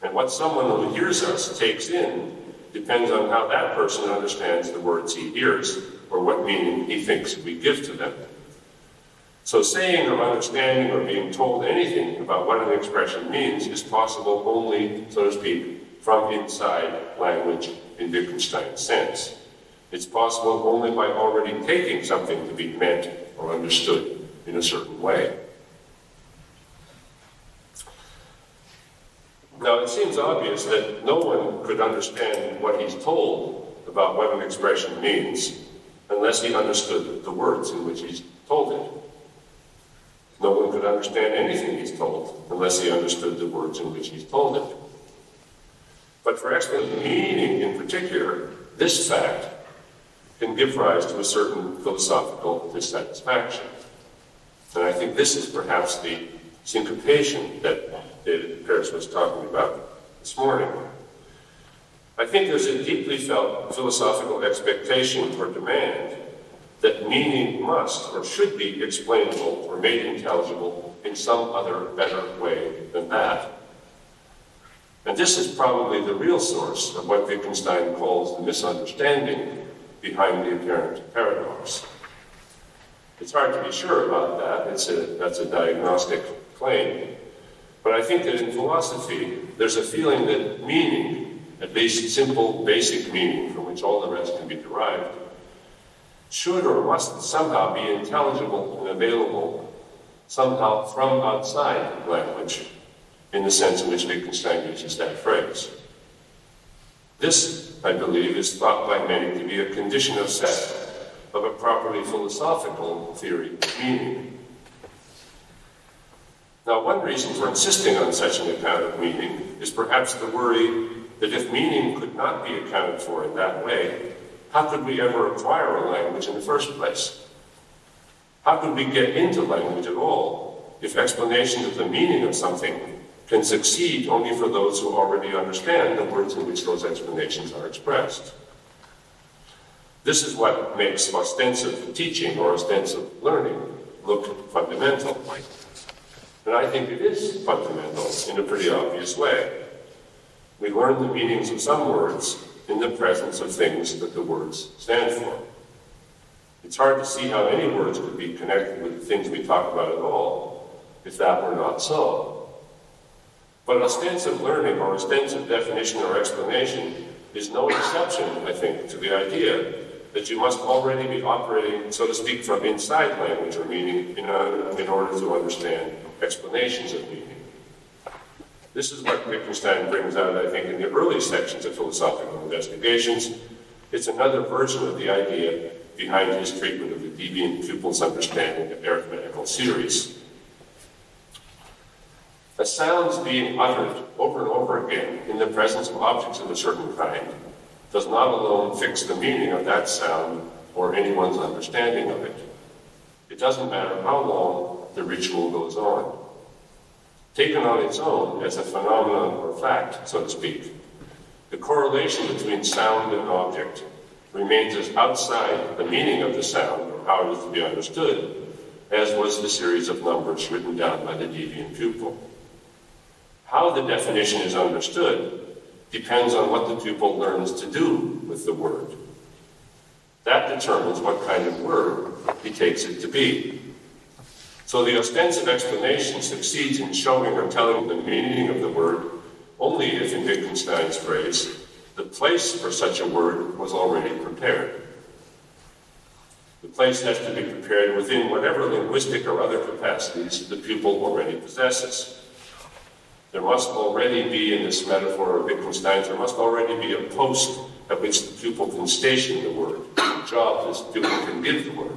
And what someone who hears us takes in depends on how that person understands the words he hears or what meaning he thinks we give to them. So saying or understanding or being told anything about what an expression means is possible only, so to speak, from inside language in Wittgenstein's sense. It's possible only by already taking something to be meant or understood in a certain way. Now, it seems obvious that no one could understand what he's told about what an expression means unless he understood the words in which he's told it. No one could understand anything he's told unless he understood the words in which he's told it. But for explaining meaning in particular, this fact can give rise to a certain philosophical dissatisfaction. And I think this is perhaps the syncopation that David Pearce was talking about this morning. I think there's a deeply felt philosophical expectation or demand that meaning must or should be explainable or made intelligible in some other better way than that. And this is probably the real source of what Wittgenstein calls the misunderstanding behind the apparent paradox. It's hard to be sure about that. That's a diagnostic claim. But I think that in philosophy, there's a feeling that meaning, at least simple, basic meaning, from which all the rest can be derived, should or must somehow be intelligible and available somehow from outside language, in the sense in which Wittgenstein uses that phrase. This, I believe, is thought by many to be a condition of set of a properly philosophical theory of meaning. Now, one reason for insisting on such an account of meaning is perhaps the worry that if meaning could not be accounted for in that way, how could we ever acquire a language in the first place? How could we get into language at all if explanations of the meaning of something can succeed only for those who already understand the words in which those explanations are expressed? This is what makes ostensive teaching or ostensive learning look fundamental. And I think it is fundamental in a pretty obvious way. We learn the meanings of some words in the presence of things that the words stand for. It's hard to see how any words could be connected with the things we talk about at all if that were not so. But ostensive learning or ostensive definition or explanation is no exception, I think, to the idea that you must already be operating, so to speak, from inside language or meaning in order to understand explanations of meaning. This is what Wittgenstein brings out, I think, in the early sections of philosophical investigations. It's another version of the idea behind his treatment of the deviant pupil's understanding of arithmetical series. A sound's being uttered over and over again in the presence of objects of a certain kind does not alone fix the meaning of that sound or anyone's understanding of it. It doesn't matter how long the ritual goes on. Taken on its own as a phenomenon or fact, so to speak, the correlation between sound and object remains as outside the meaning of the sound or how it is to be understood as was the series of numbers written down by the deviant pupil. How the definition is understood depends on what the pupil learns to do with the word. That determines what kind of word he takes it to be. So the ostensive explanation succeeds in showing or telling the meaning of the word only if, in Wittgenstein's phrase, the place for such a word was already prepared. The place has to be prepared within whatever linguistic or other capacities the pupil already possesses. There must already be, in this metaphor of Wittgenstein's, there must already be a post at which the pupil can station the word, a job this pupil can give the word.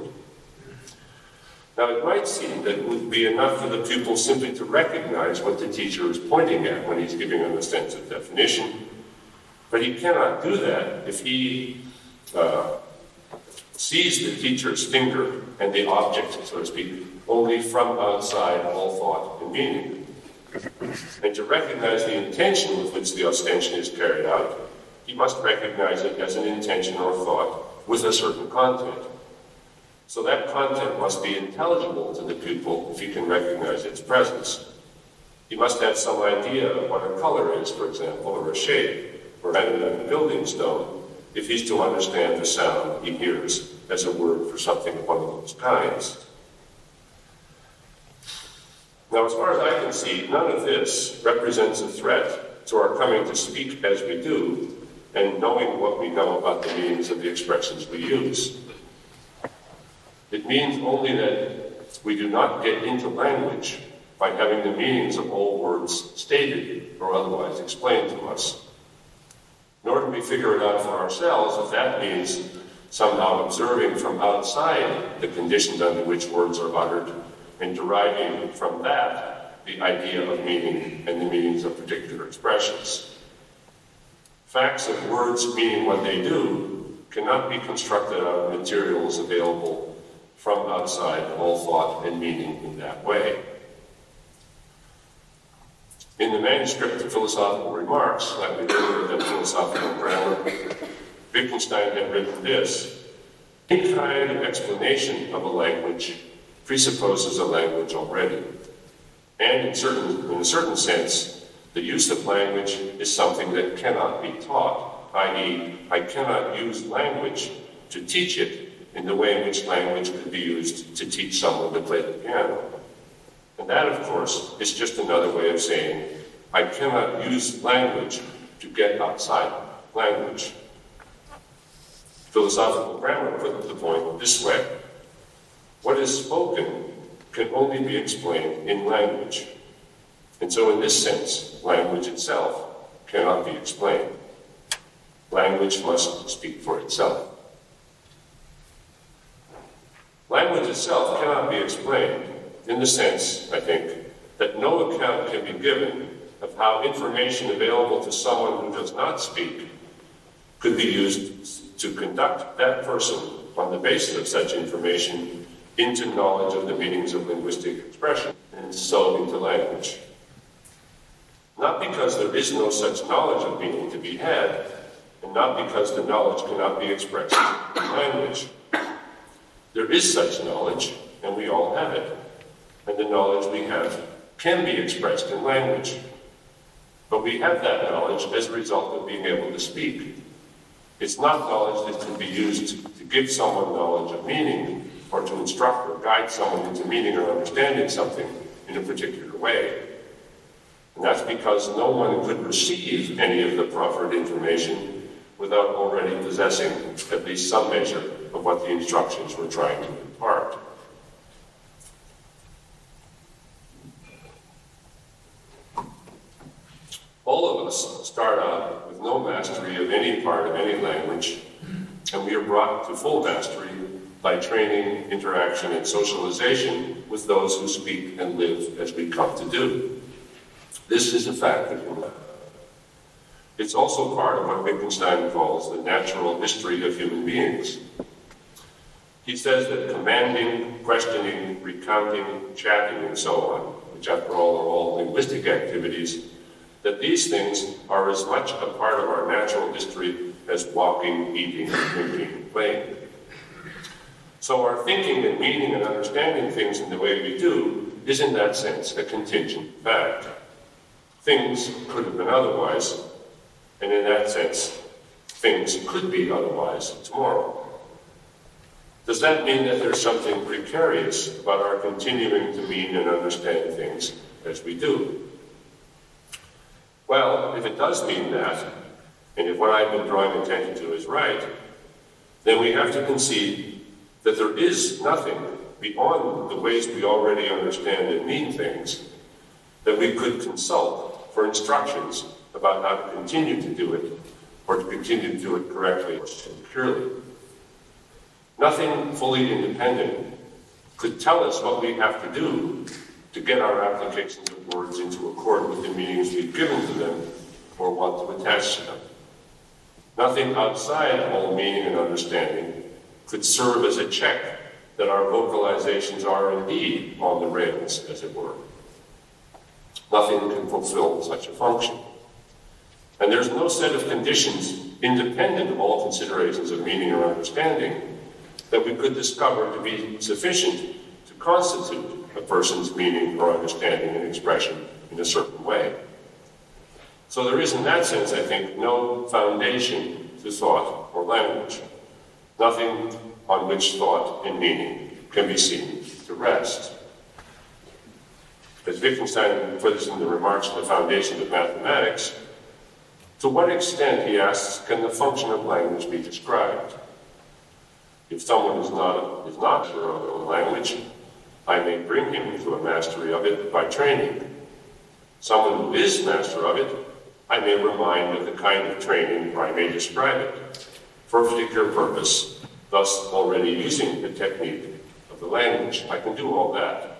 Now, it might seem that it would be enough for the pupil simply to recognize what the teacher is pointing at when he's giving an ostensive definition, but he cannot do that if he sees the teacher's finger and the object, so to speak, only from outside all thought and meaning. And to recognize the intention with which the ostension is carried out, he must recognize it as an intention or thought with a certain content. So that content must be intelligible to the pupil if he can recognize its presence. He must have some idea of what a color is, for example, or a shape, or a building stone, if he's to understand the sound he hears as a word for something of one of those kinds. Now, as far as I can see, none of this represents a threat to our coming to speak as we do and knowing what we know about the meanings of the expressions we use. It means only that we do not get into language by having the meanings of all words stated or otherwise explained to us. Nor do we figure it out for ourselves if that means somehow observing from outside the conditions under which words are uttered and deriving from that the idea of meaning and the meanings of particular expressions. Facts of words meaning what they do cannot be constructed out of materials available from outside all thought and meaning in that way. In the manuscript of Philosophical Remarks, like we did with the Philosophical Grammar, Wittgenstein had written this: any kind of explanation of a language presupposes a language already. And in a certain sense, the use of language is something that cannot be taught, i.e., I cannot use language to teach it in the way in which language could be used to teach someone to play the piano. And that, of course, is just another way of saying, I cannot use language to get outside language. Philosophical grammar put the point this way. What is spoken can only be explained in language. And so in this sense, language itself cannot be explained. Language must speak for itself. Language itself cannot be explained in the sense, I think, that no account can be given of how information available to someone who does not speak could be used to conduct that person on the basis of such information into knowledge of the meanings of linguistic expression, and so into language. Not because there is no such knowledge of meaning to be had, and not because the knowledge cannot be expressed in language. There is such knowledge, and we all have it, and the knowledge we have can be expressed in language. But we have that knowledge as a result of being able to speak. It's not knowledge that can be used to give someone knowledge of meaning, or to instruct or guide someone into meaning or understanding something in a particular way. And that's because no one could receive any of the proffered information without already possessing at least some measure of what the instructions were trying to impart. All of us start out with no mastery of any part of any language, and we are brought to full mastery by training, interaction, and socialization with those who speak and live as we come to do. This is a fact of human life. It's also part of what Wittgenstein calls the natural history of human beings. He says that commanding, questioning, recounting, chatting, and so on, which after all are all linguistic activities, that these things are as much a part of our natural history as walking, eating, drinking, and playing. So our thinking and meaning and understanding things in the way we do is in that sense a contingent fact. Things could have been otherwise, and in that sense, things could be otherwise tomorrow. Does that mean that there's something precarious about our continuing to mean and understand things as we do? Well, if it does mean that, and if what I've been drawing attention to is right, then we have to concede that there is nothing beyond the ways we already understand and mean things that we could consult for instructions about how to continue to do it, or to continue to do it correctly or securely. Nothing fully independent could tell us what we have to do to get our applications of words into accord with the meanings we've given to them or want to attach to them. Nothing outside all meaning and understanding could serve as a check that our vocalizations are indeed on the rails, as it were. Nothing can fulfill such a function. And there's no set of conditions independent of all considerations of meaning or understanding that we could discover to be sufficient to constitute a person's meaning or understanding and expression in a certain way. So there is, in that sense, I think, no foundation to thought or language. Nothing on which thought and meaning can be seen to rest. As Wittgenstein puts in the remarks on the foundation of mathematics, to what extent, he asks, can the function of language be described? If someone is not sure of a language, I may bring him to a mastery of it by training. Someone who is master of it, I may remind of the kind of training, or I may describe it for a particular purpose, thus already using the technique of the language. I can do all that.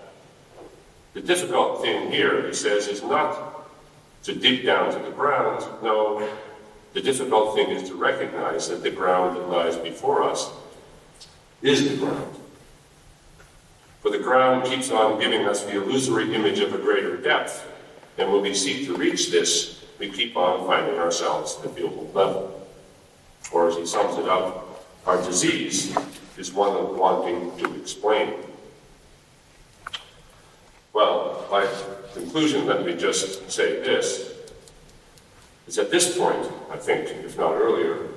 The difficult thing here, he says, is not to dig down to the ground. No, the difficult thing is to recognize that the ground that lies before us is the ground. For the ground keeps on giving us the illusory image of a greater depth, and when we seek to reach this, we keep on finding ourselves at the old level. Or as he sums it up, our disease is one of wanting to explain. Well, by conclusion, let me just say this. It's at this point, I think, if not earlier,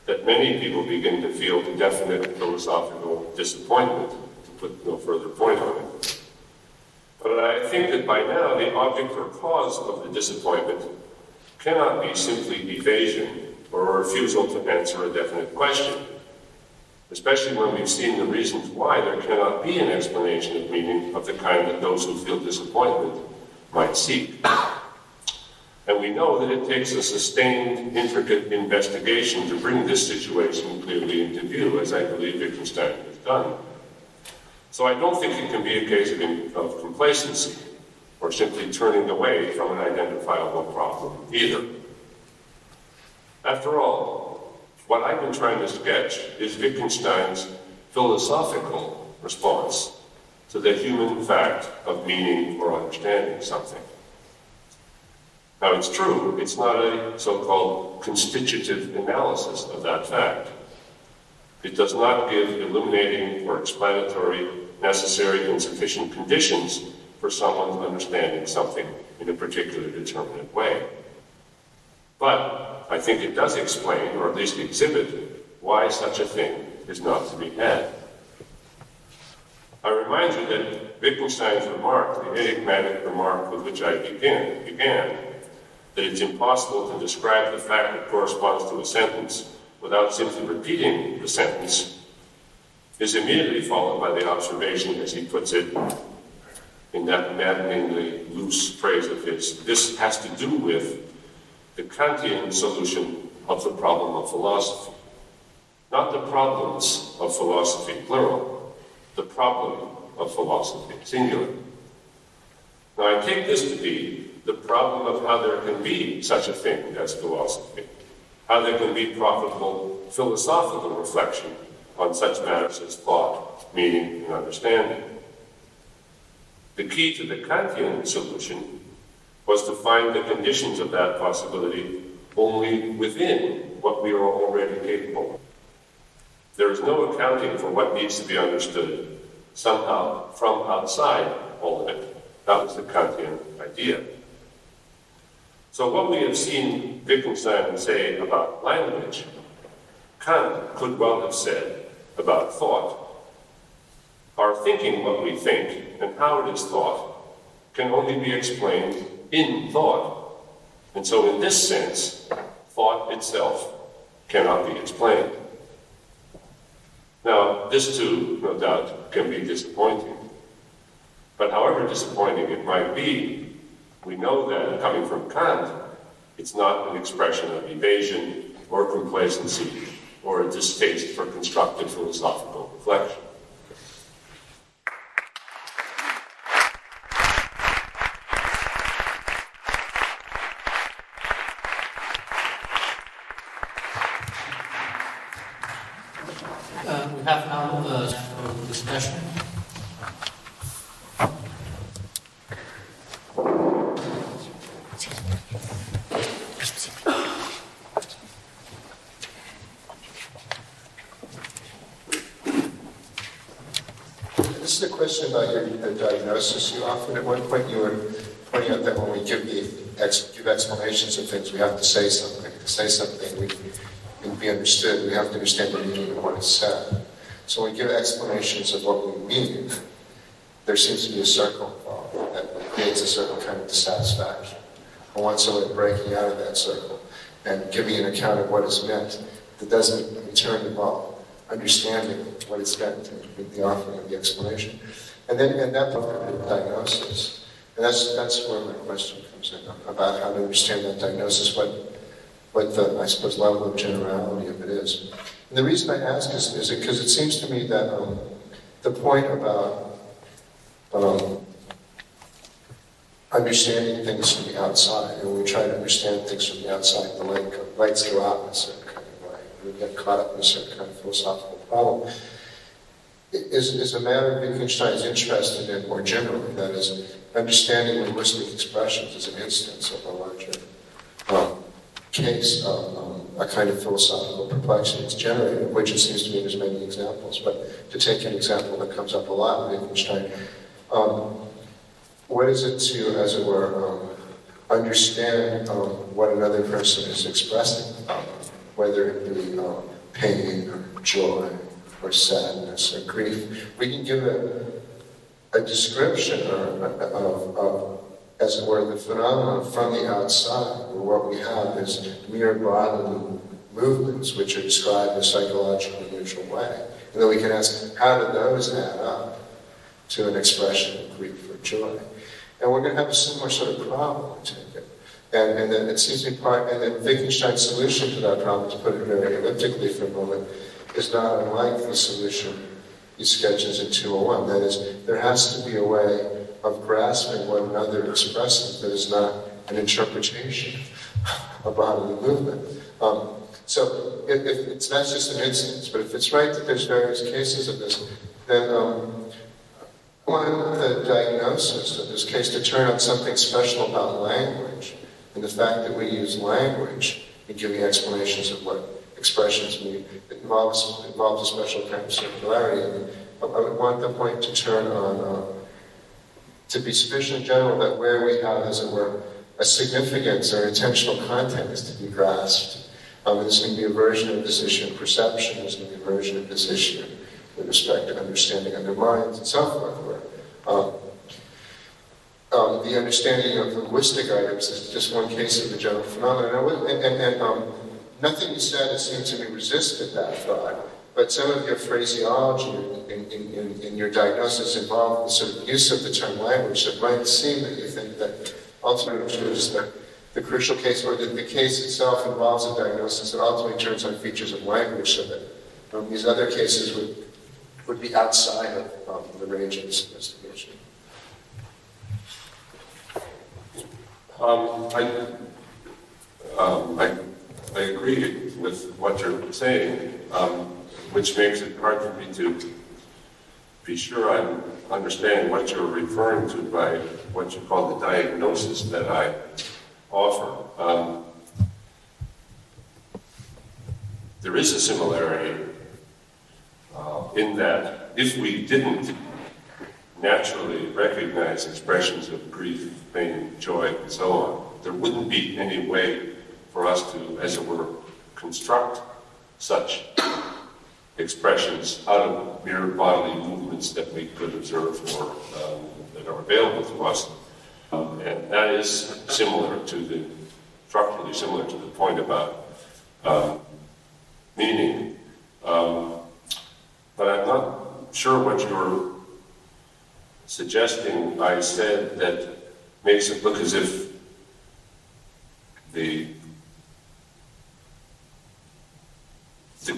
that many people begin to feel definite philosophical disappointment, to put no further point on it. But I think that by now the object or cause of the disappointment cannot be simply evasion or a refusal to answer a definite question, especially when we've seen the reasons why there cannot be an explanation of meaning of the kind that those who feel disappointment might seek. And we know that it takes a sustained, intricate investigation to bring this situation clearly into view, as I believe Wittgenstein has done. So I don't think it can be a case of complacency or simply turning away from an identifiable problem either. After all, what I've been trying to sketch is Wittgenstein's philosophical response to the human fact of meaning or understanding something. Now, it's true, it's not a so-called constitutive analysis of that fact. It does not give illuminating or explanatory, necessary, and sufficient conditions for someone understanding something in a particular determinate way. But I think it does explain, or at least exhibit, why such a thing is not to be had. I remind you that Wittgenstein's remark, the enigmatic remark with which I began, that it's impossible to describe the fact that corresponds to a sentence without simply repeating the sentence, is immediately followed by the observation, as he puts it, in that maddeningly loose phrase of his, this has to do with the Kantian solution of the problem of philosophy. Not the problems of philosophy, plural, the problem of philosophy, singular. Now, I take this to be the problem of how there can be such a thing as philosophy, how there can be profitable philosophical reflection on such matters as thought, meaning, and understanding. The key to the Kantian solution was to find the conditions of that possibility only within what we are already capable of. There is no accounting for what needs to be understood somehow from outside all of it. That was the Kantian idea. So what we have seen Wittgenstein say about language, Kant could well have said about thought. Our thinking what we think and how it is thought can only be explained in thought. And so in this sense, thought itself cannot be explained. Now, this too, no doubt, can be disappointing. But however disappointing it might be, we know that, coming from Kant, it's not an expression of evasion or complacency or a distaste for constructive philosophical reflection. We have now for discussion. This is a question about your diagnosis you offered. At one point you were pointing out that when we give explanations of things, we have to say something. To say something we can be understood, we have to understand the meaning of what is said. So when we give explanations of what we mean, there seems to be a circle involved that creates a certain kind of dissatisfaction. I want someone breaking out of that circle and giving an account of what is meant that doesn't in turn involve understanding what is meant in the offering of the explanation. And that part of the diagnosis. And that's where my question comes in, about how to understand that diagnosis, what the, I suppose, level of generality of it is. And the reason I ask is because it seems to me that the point about understanding things from the outside, and when we try to understand things from the outside, the lights go out in a certain kind of way. We get caught up in a certain kind of philosophical problem. Is a matter Wittgenstein's interested in more generally, that is, understanding linguistic expressions as an instance of a larger case of a kind of philosophical perplexity that's generated, of which it seems to me there's many examples. But to take an example that comes up a lot with Wittgenstein, what is it to, as it were, understand what another person is expressing, whether it be pain or joy or sadness or grief. We can give a description of, as it were, the phenomenon from the outside, where what we have is mere bodily movements which are described in a psychologically neutral way. And then we can ask, how do those add up to an expression of grief or joy? And we're going to have a similar sort of problem, I take it. And then it seems to be and then Wittgenstein's solution to that problem, to put it very elliptically for a moment, is not unlike the solution he sketches in 201. That is, there has to be a way of grasping what another expresses that is not an interpretation of bodily movement. So if that's just an instance, but if it's right that there's various cases of this, then one of the diagnoses of this case to turn on something special about language, and the fact that we use language in giving explanations of what expressions mean, it involves a special kind of circularity. And I would want the point to turn on, to be sufficiently general that where we have, as it were, a significance or intentional content is to be grasped. There's going to be a version of this issue in perception, there's going to be a version of this issue with respect to understanding other minds and so forth, where the understanding of linguistic items is just one case of the general phenomenon. And nothing you said seemed to me resisted that thought, but some of your phraseology in your diagnosis involved the sort of use of the term language that might seem that you think that ultimately is the crucial case, or that the case itself involves a diagnosis that ultimately turns on features of language, so that these other cases would be outside of the range of this investigation. I agree with what you're saying, which makes it hard for me to be sure I'm understanding what you're referring to by what you call the diagnosis that I offer. There is a similarity in that if we didn't naturally recognize expressions of grief, pain, joy, and so on, there wouldn't be any way for us to, as it were, construct such expressions out of mere bodily movements that we could observe or that are available to us. And that is structurally similar to the point about meaning. But I'm not sure what you're suggesting I said that makes it look as if the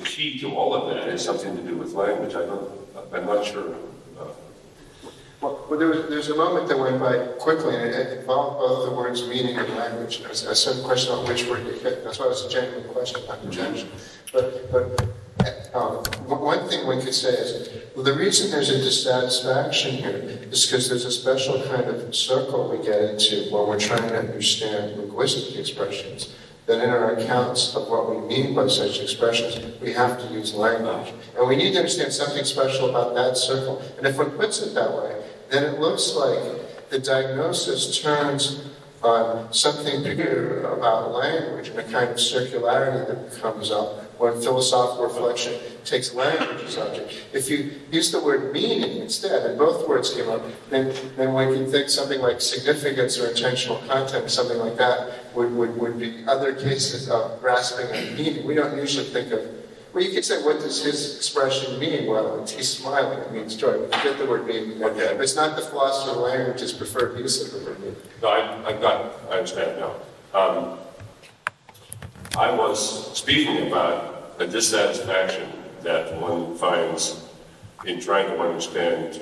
key to all of that has something to do with language. I'm not sure. Well, there's a moment that went by quickly, and it involved both the words meaning and language. And I said a question on which word you hit. That's why it's a genuine question, not a objection. But one thing one could say is, well, the reason there's a dissatisfaction here is because there's a special kind of circle we get into when we're trying to understand linguistic expressions. That in our accounts of what we mean by such expressions, we have to use language. And we need to understand something special about that circle. And if one puts it that way, then it looks like the diagnosis turns on something bigger about language and a kind of circularity that comes up when philosophical reflection takes language as object. If you use the word meaning instead, and both words came up, then one can think something like significance or intentional content, something like that, would be other cases of grasping a meaning. We don't usually think of, well, you could say, what does his expression mean? Well, he's smiling, it means joy. We forget the word meaning. Okay. It's not the philosopher of language's preferred use of the word meaning. No, I understand now. I was speaking about a dissatisfaction that one finds in trying to understand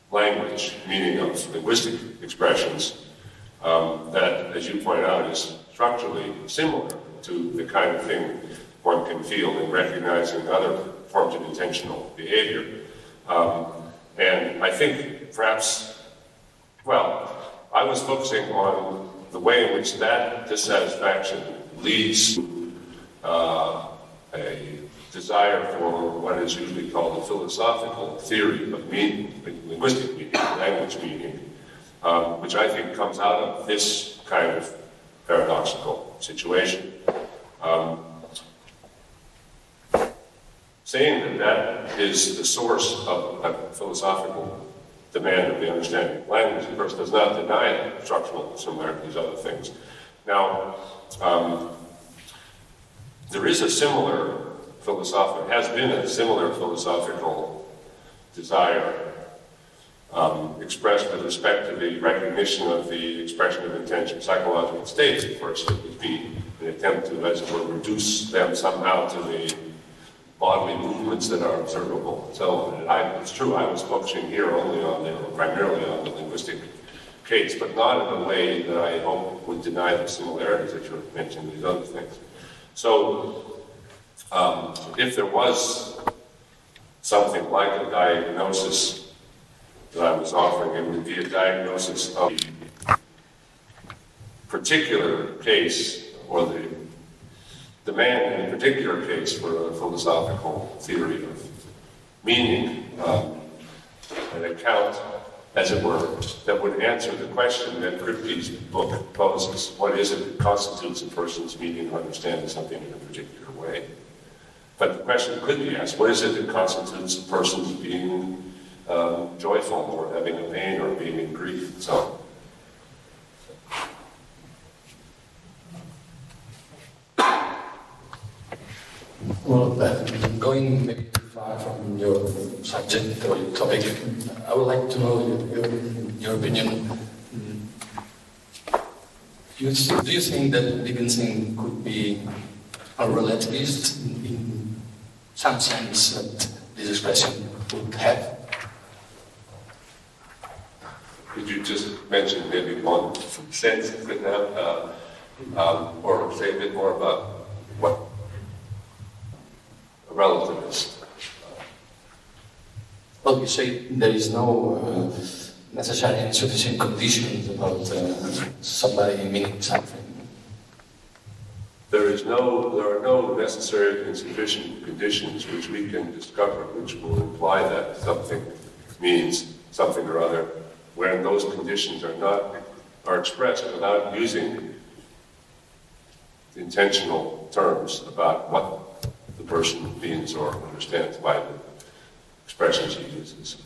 language, meaning of linguistic expressions, that, as you point out, is structurally similar to the kind of thing one can feel in recognizing other forms of intentional behavior. And I think perhaps, well, I was focusing on the way in which that dissatisfaction leads to a desire for what is usually called a philosophical theory of meaning, linguistic meaning, language meaning, which I think comes out of this kind of paradoxical situation. saying that that is the source of a philosophical demand of the understanding of language, of course, does not deny structural similarities, other things. Now, there is a similar has been a similar philosophical desire expressed with respect to the recognition of the expression of intention psychological states. Of course, it would be an attempt to, as it were, reduce them somehow to the bodily movements that are observable. So it's true, I was focusing here primarily on the linguistic case, but not in a way that I hope would deny the similarities that you mentioned, these other things. So, if there was something like a diagnosis that I was offering, it would be a diagnosis of the particular case, or the demand in a particular case for a philosophical theory of meaning, an account, as it were, that would answer the question that Kripke's book poses. What is it that constitutes a person's meaning or understanding something in a particular way? But the question could be asked, what is it that constitutes a person's being joyful, or having a pain, or being in grief, and so on? Well, going maybe too far from your subject or your topic, I would like to know your opinion. Do you think that Wittgenstein could be a relativist in some sense that this expression would have? Could you just mention maybe one sense it could have, or say a bit more about what a relativist? Well, you say there is no necessary and sufficient conditions about somebody meaning something. There are no necessary and sufficient conditions which we can discover which will imply that something means something or other, when those conditions are expressed without using intentional terms about what the person means or understands by the expressions he uses.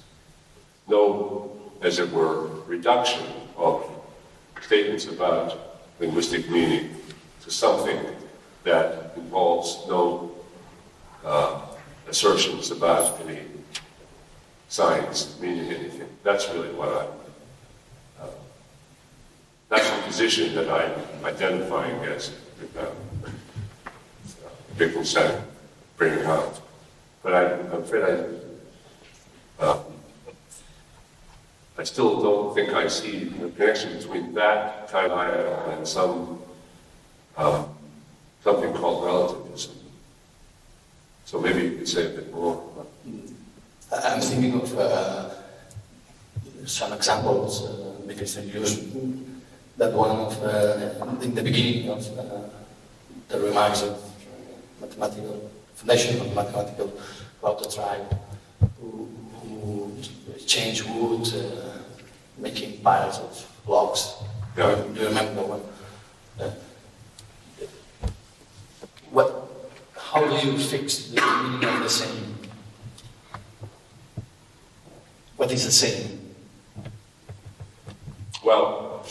No, as it were, reduction of statements about linguistic meaning to something that involves no assertions about any signs meaning anything. That's really what that's the position that I'm identifying as Wittgenstein bringing out. But I'm afraid I still don't think I see the connection between that kind of ideal and something called relativism. So maybe you could say a bit more. I'm thinking of some examples because I used that one of in the beginning of the remarks of mathematical foundation of mathematical about the tribe who change wood, making piles of logs. Yeah. Do you remember that one? How do you fix the meaning of the same? What is the same? Well,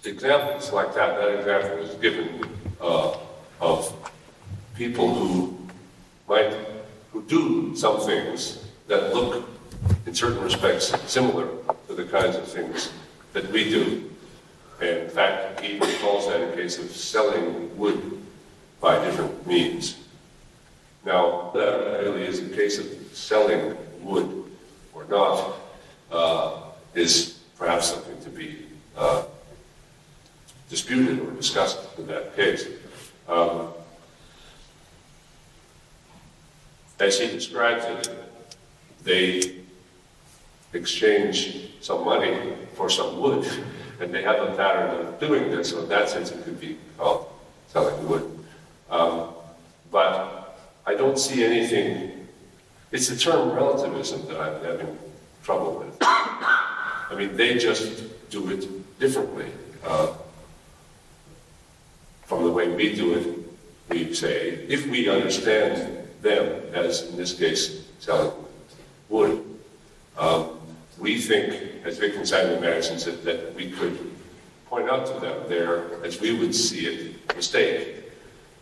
examples like that example is given of people who do some things that look, in certain respects, similar to the kinds of things that we do. And in fact, he even calls that a case of selling wood by different means. Now, that really is a case of selling wood or not, is perhaps something to be disputed or discussed in that case. As he describes it, they exchange some money for some wood, and they have a pattern of doing this, so in that sense it could be called selling wood. But I don't see anything, it's the term relativism that I'm having trouble with. I mean, they just do it differently. From the way we do it, we say, if we understand them, as in this case, selling wood. We think, as Wittgenstein imagines it, that we could point out to them their, as we would see it, mistake.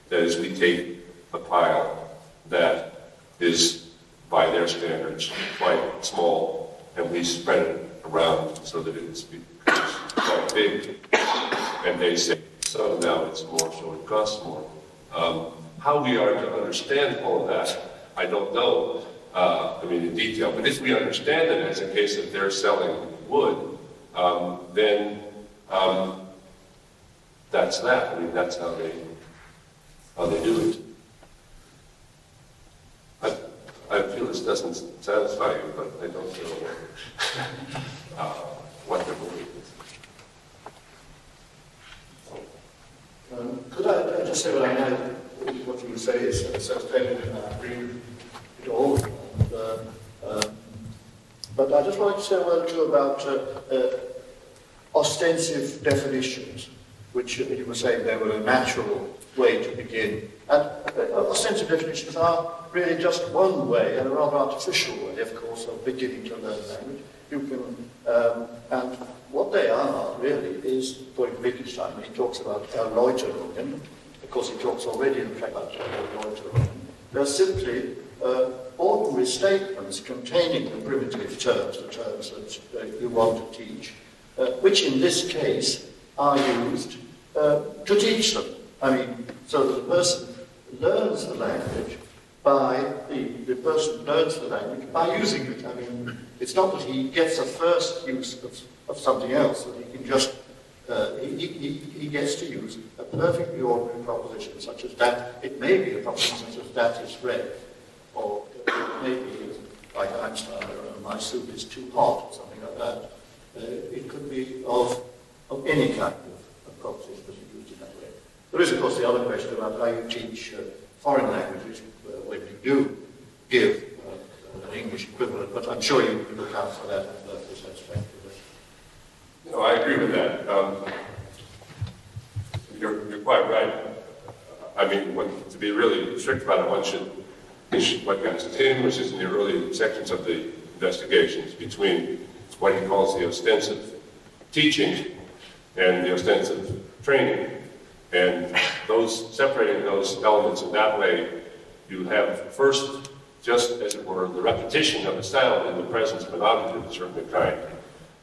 That is, we take a pile that is, by their standards, quite small, and we spread it around so that it becomes quite big. And they say, so now it's more, so it costs more. How we are to understand all of that, I don't know, in detail. But if we understand it as a case that they're selling wood, then that's that. That's how they do it. I feel this doesn't satisfy you, but I don't know what the belief is. Could I just say what I know? What you would say is self-evident, and I agree with it all. But I just wanted to say a word or two about ostensive definitions, which you were saying they were a natural way to begin. And ostensive definitions are really just one way, and a rather artificial way, of course, of beginning to learn language. You can, and what they are really is, according to Wittgenstein, he talks about Erläuterungen. Of course, he talks already in fact about Erläuterungen. They're simply ordinary statements containing the primitive terms, the terms that you want to teach, which in this case are used to teach them. So that the person learns the language the person learns the language by using it. It's not that he gets a first use of something else, that he can just, he gets to use a perfectly ordinary proposition such as that. It may be a proposition such as that is red, or it may be, like Einstein, my soup is too hot, or something like that. It could be of any kind of proposition that is used in that way. There is, of course, the other question about how you teach foreign languages when you do give an English equivalent, but I'm sure you can look out for that in this aspect. No, I agree with that. You're quite right. To be really strict about it, one should distinguish in the early sections of the investigations between what he calls the ostensive teaching and the ostensive training. And separating those elements in that way, you have first, just as it were, the repetition of a sound in the presence of an object of a certain kind.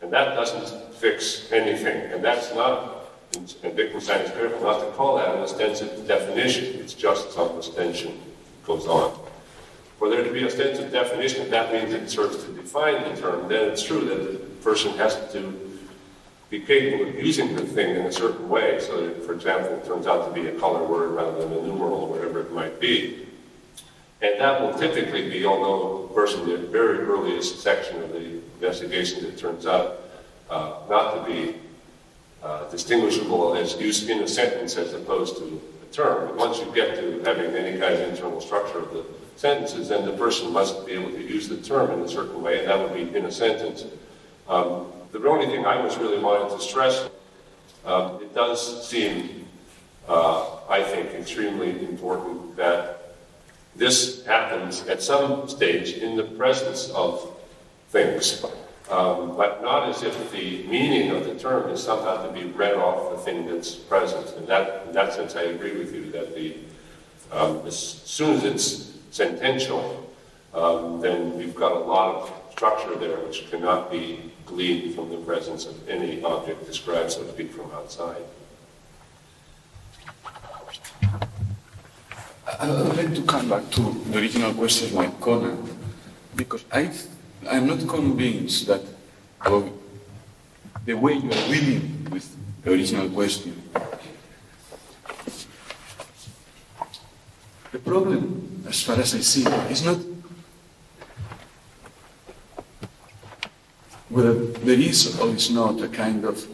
And that doesn't fix anything. And that's not, and Wittgenstein is careful not to call that an ostensive definition. It's just some ostension goes on. For there to be ostensive definition, that means it serves to define the term. Then it's true that the person has to be capable of using the thing in a certain way. So that, for example, it turns out to be a color word rather than a numeral or whatever it might be. And that will typically be, although of course in the very earliest section of the investigation it turns out not to be distinguishable as used in a sentence as opposed to a term. But once you get to having any kind of internal structure of the sentences, then the person must be able to use the term in a certain way, and that would be in a sentence. The only thing I was really wanting to stress, it does seem, I think, extremely important that this happens at some stage in the presence of things, but not as if the meaning of the term is somehow to be read off the thing that's present. And in that sense, I agree with you that as soon as it's sentential, then we've got a lot of structure there which cannot be gleaned from the presence of any object described, so to speak, from outside. I would like to come back to the original question by Conan, because I'm not convinced that the way you are dealing with the original question, the problem, as far as I see it, is not whether there is or is not a kind of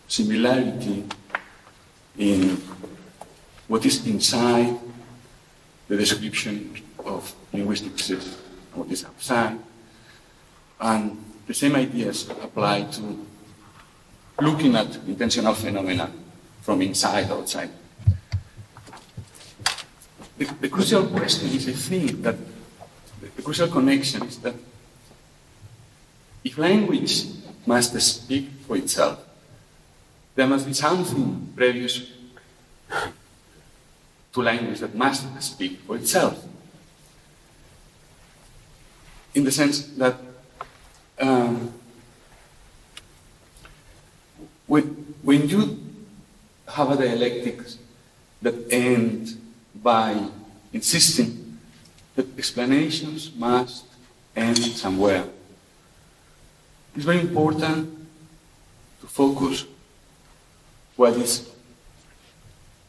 similarity in what is inside the description of linguistic systems, what is outside, and the same ideas apply to looking at intentional phenomena from inside outside. the crucial question is, I think, that the crucial connection is that if language must speak for itself, there must be something previous to language that must speak for itself. In the sense that when you have a dialectic that ends by insisting that explanations must end somewhere, it's very important to focus what is,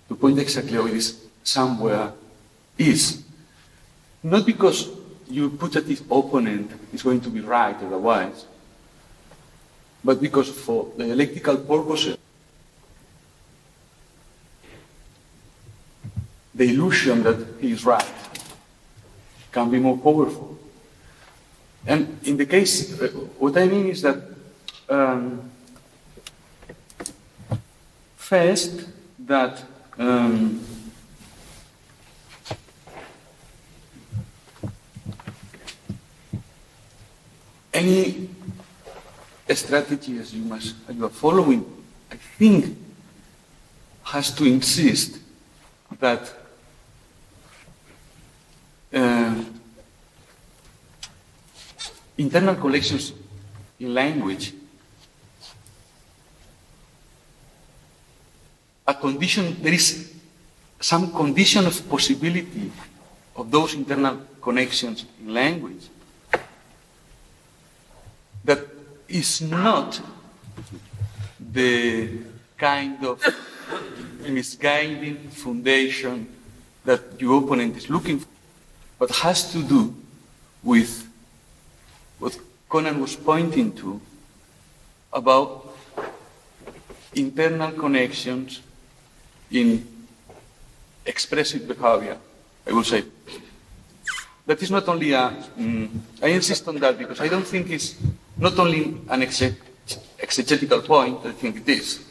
to point exactly where this somewhere is. Not because you put that this opponent is going to be right otherwise, but because for dialectical purposes, the illusion that he is right can be more powerful. And in the case, what I mean is that first, that any strategy as you are following, I think, has to insist that internal collections in language there is some condition of possibility of those internal connections in language that is not the kind of misguiding foundation that your opponent is looking for, but has to do with what Conan was pointing to about internal connections in expressive behavior, I will say. That is not only I insist on that because I don't think it's not only an exegetical point, I think it is.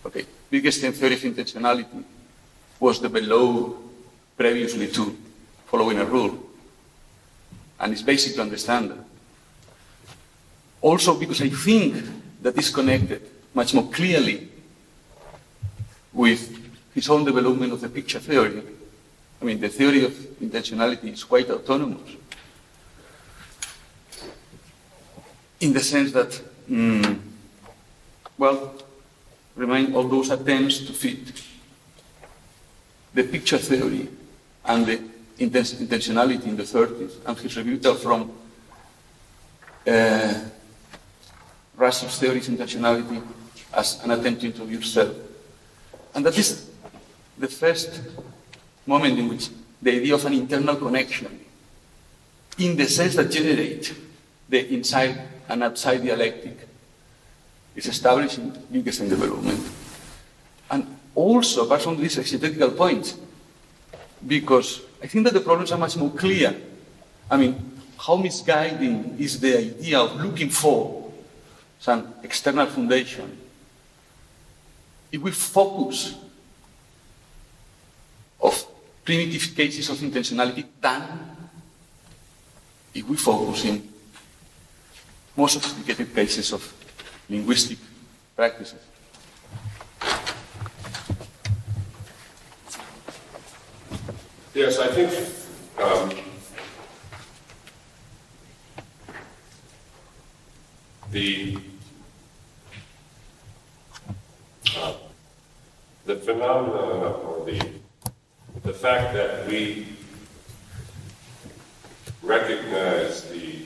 Okay, Wittgenstein theory of intentionality was developed previously to following a rule, and it's basic to understand that. Also because I think that is connected much more clearly with his own development of the picture theory. I mean, the theory of intentionality is quite autonomous in the sense that, remain all those attempts to fit the picture theory and the intentionality in the 30s and his rebuttal from Russell's theory of intentionality as an attempt to introduce self. And that is the first moment in which the idea of an internal connection, in the sense that generates the inside and outside dialectic, is established in Wittgenstein development. And also, apart from these exegetical points, because I think that the problems are much more clear. I mean, how misguiding is the idea of looking for some external foundation if we focus of primitive cases of intentionality than if we focus in more sophisticated cases of linguistic practices. Yes, I think the phenomenon or the fact that we recognize the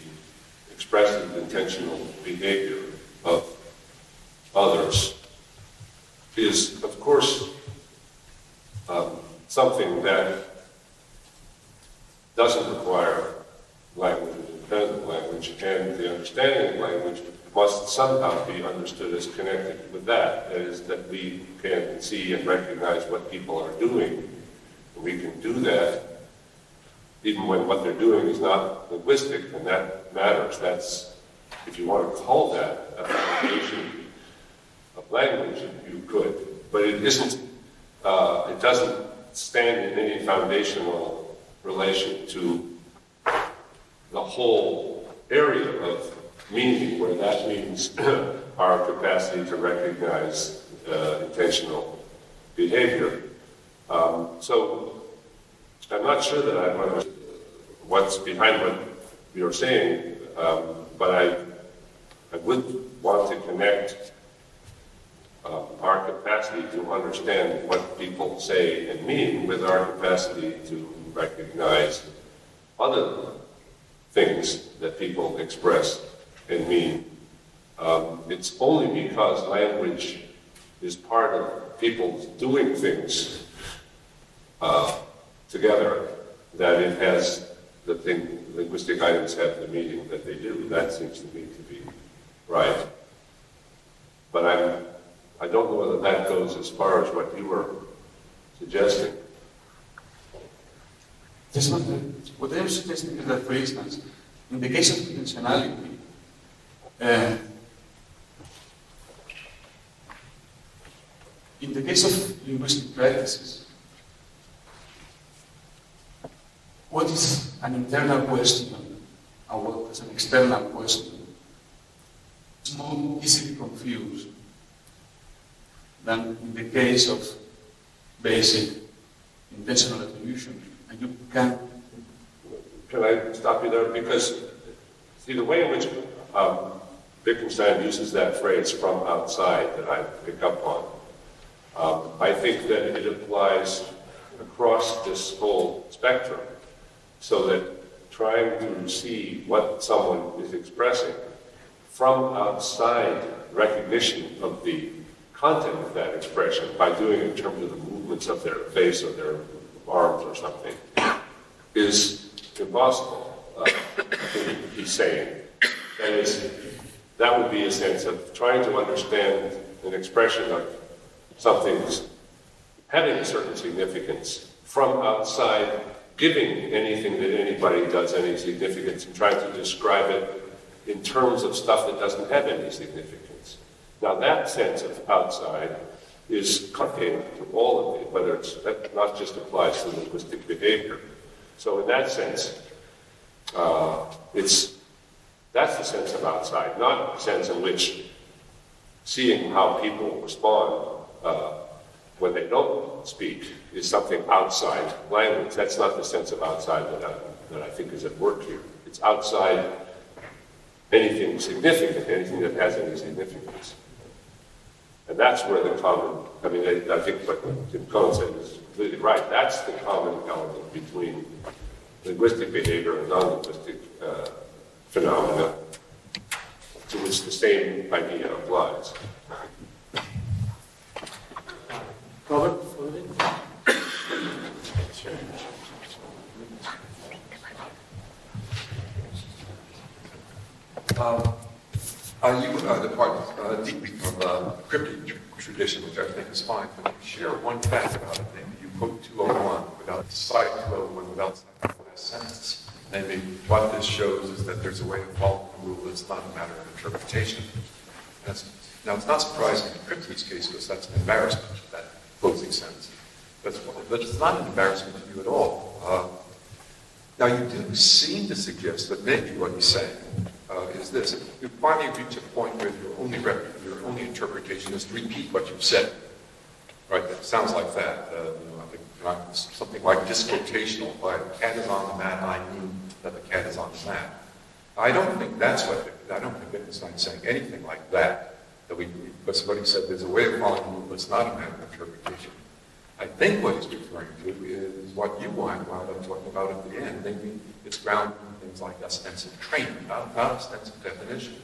expressive intentional behavior of others is, of course, something that doesn't require language, independent language, and the understanding of language must somehow be understood as connected with that. That is, that we can see and recognize what people are doing. And we can do that even when what they're doing is not linguistic, and that matters. That's, if you want to call that a foundation of language, you could. But it isn't, it doesn't stand in any foundational relation to the whole area of meaning, where that means our capacity to recognize intentional behavior. So I'm not sure that I understand what's behind what you're saying, but I would want to connect our capacity to understand what people say and mean with our capacity to recognize other things that people express and mean. It's only because language is part of people doing things together that it has the thing, linguistic items have the meaning that they do. That seems to me to be right. But I don't know whether that goes as far as what you were suggesting. Just what I am suggesting is that, for instance, in the case of intentionality, in the case of linguistic practices, what is an internal question and what is an external question is more easily confused than in the case of basic intentional attribution. And you can... Can I stop you there? Because, see, the way in which Wittgenstein uses that phrase "from outside" that I pick up on, I think that it applies across this whole spectrum, so that trying to see what someone is expressing from outside recognition of the content of that expression by doing it in terms of the movements of their face or their arms or something is impossible, he's saying. That is, that would be a sense of trying to understand an expression of something's having a certain significance from outside, giving anything that anybody does any significance and trying to describe it in terms of stuff that doesn't have any significance. Now that sense of outside is contained to all of it, whether it's, that not just applies to linguistic behavior. So in that sense, that's the sense of outside, not the sense in which seeing how people respond when they don't speak is something outside language. That's not the sense of outside that I think is at work here. It's outside anything significant, anything that has any significance. And that's where the common, I mean, I think what Tim Cohn said is completely right. That's the common element between linguistic behavior and non-linguistic phenomena, to which the same idea applies. Robert? You depart deeply from the cryptic tradition, which I think is fine, but you share one fact about it. Maybe you quote 201 without citing 201 without citing the last sentence. Maybe what this shows is that there's a way of following the rule that's not a matter of interpretation. Now, it's not surprising in Kripke's case because that's an embarrassment, that closing sentence. But it's not an embarrassment to you at all. Now, you do seem to suggest that maybe what he's saying is this. You finally reach a point where your only interpretation is to repeat what you've said. Right? It sounds like that. I think something like disquotational. If the cat is on the mat, I mean that the cat is on the mat. I don't think Wittgenstein's saying anything like that. Because what he said, there's a way of following the rule, but it's not a matter of interpretation. I think what he's referring to is what you wound up talking about at the end. Maybe it's grounded in things like ostensive training, not ostensive definition.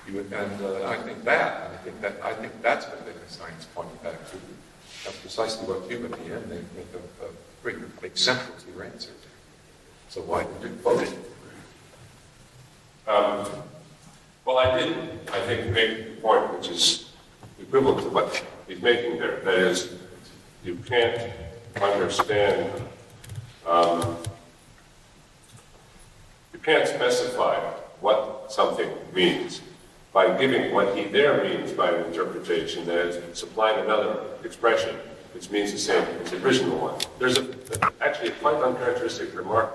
I think that's what Wittgenstein is pointing back to. That's precisely what you at the end make central to your answer. So why did you quote it? Well, I did, I think, make the point which is equivalent to what he's making there. That is, you can't understand, you can't specify what something means by giving what he there means by an interpretation, that is, supplying another expression which means the same as the original one. There's actually a quite uncharacteristic remark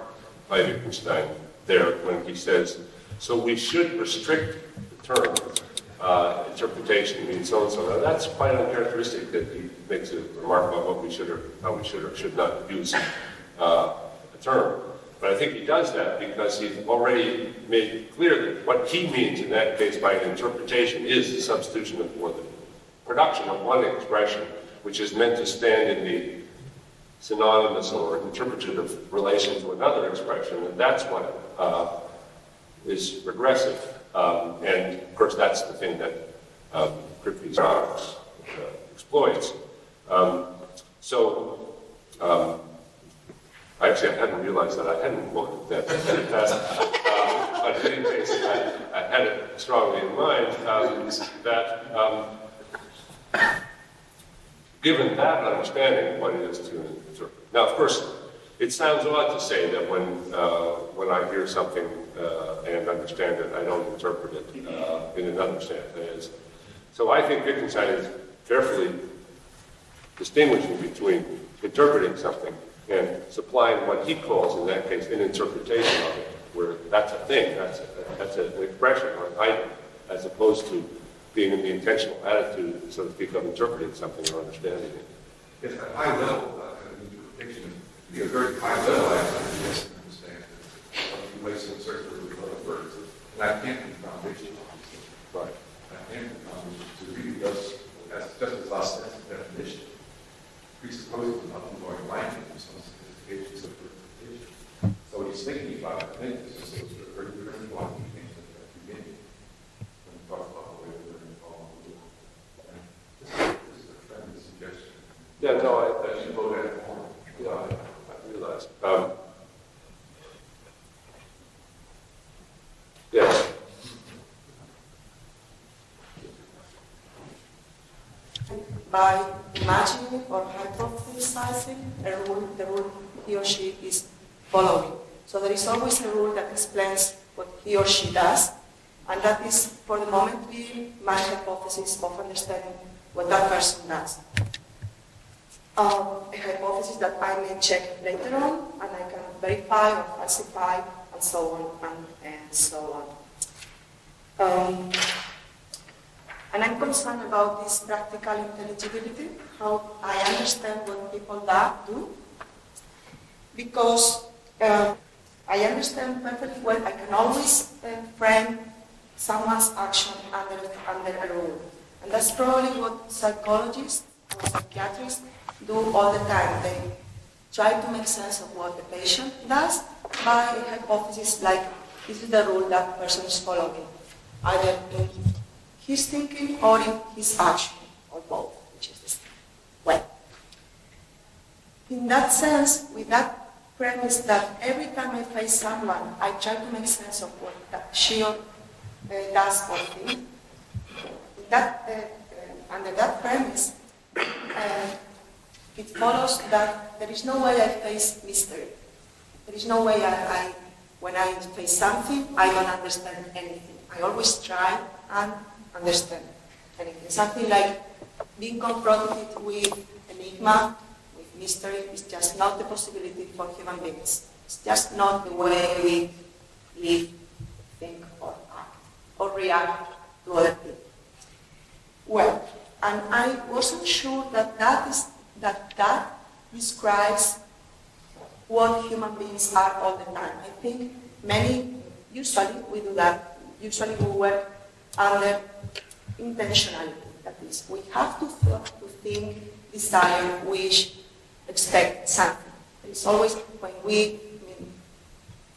by Wittgenstein there when he says, so we should restrict the term interpretation means so-and-so. Now that's quite uncharacteristic that he makes a remark about what we should or how we should or should not use a term. But I think he does that because he's already made clear that what he means in that case by an interpretation is the substitution of, or the production of one expression, which is meant to stand in the synonymous or interpretative relation to another expression, and that's what is regressive. And of course, that's the thing that Kripke's exploits. Actually, I hadn't realized that I hadn't quoted that passage. But in any case, I had it strongly in mind that given that understanding of what it is to interpret. Now, of course, it sounds odd to say that when I hear something and understand it, I don't interpret it in another sense. So I think Wittgenstein is carefully distinguishing between interpreting something and supplying what he calls, in that case, an interpretation of it, where that's a thing, that's an expression or an item, as opposed to being in the intentional attitude, so to speak, of interpreting something or understanding it. Yes, at high level, interpretation would be a very high level, actually, yes, I understand. You place in circular with other words, and that can't be foundational, obviously. Right. That can't be foundational. So it really does, that's just as last sentence definition, presupposes nothing more in language and some sophistications of interpretation. So what he's thinking about, I think, is just those very different blocking things at the beginning, when he talks about the way we're going to follow the rule. This is a tremendous suggestion. Yeah, no, That should go that form. I realized. Yes. By imagining or hypothesizing a rule, the rule he or she is following. So there is always a rule that explains what he or she does, and that is, for the moment, being my hypothesis of understanding what that person does. A hypothesis that I may check later on, and I can verify or falsify, and so on, and so on. And I'm concerned about this practical intelligibility, how I understand what people do, because I understand perfectly well, I can always frame someone's action under a rule. And that's probably what psychologists or psychiatrists do all the time. They try to make sense of what the patient does by a hypothesis like, this is the rule that person is following, either in his thinking or in his action, or both, which is the same. Well, in that sense, with that premise that every time I face someone, I try to make sense of what she or does or thinks, under that premise, it follows that there is no way I face mystery. There is no way when I face something, I don't understand anything. I always try and understand anything. Something like being confronted with enigma, with mystery, is just not the possibility for human beings. It's just not the way we live, think, or act, or react to other people. Well, and I wasn't sure that that describes what human beings are all the time. I think usually we do that. Usually we work under intentionality. That is, we have to think, desire, wish, expect something. It's always when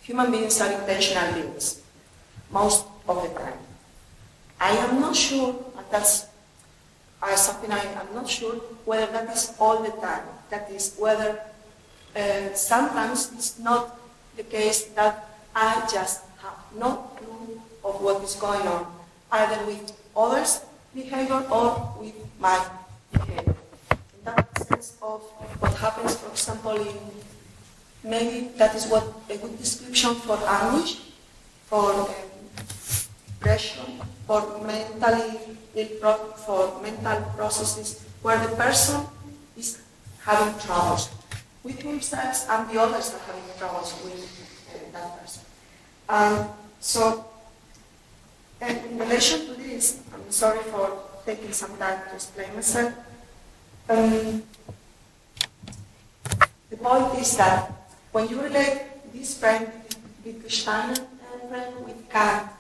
human beings are intentional beings, most of the time. I am not sure, and that's something I'm not sure whether that is all the time. That is, whether sometimes it's not the case that I just have no clue of what is going on, either with others' behavior or with my behavior. In that sense of what happens, for example, maybe that is what a good description for anguish, for depression, for mental processes where the person is having troubles with himself and the others are having troubles with that person. And in relation to this, I'm sorry for taking some time to explain myself. The point is that when you relate this friend, Wittgenstein friend with Kant,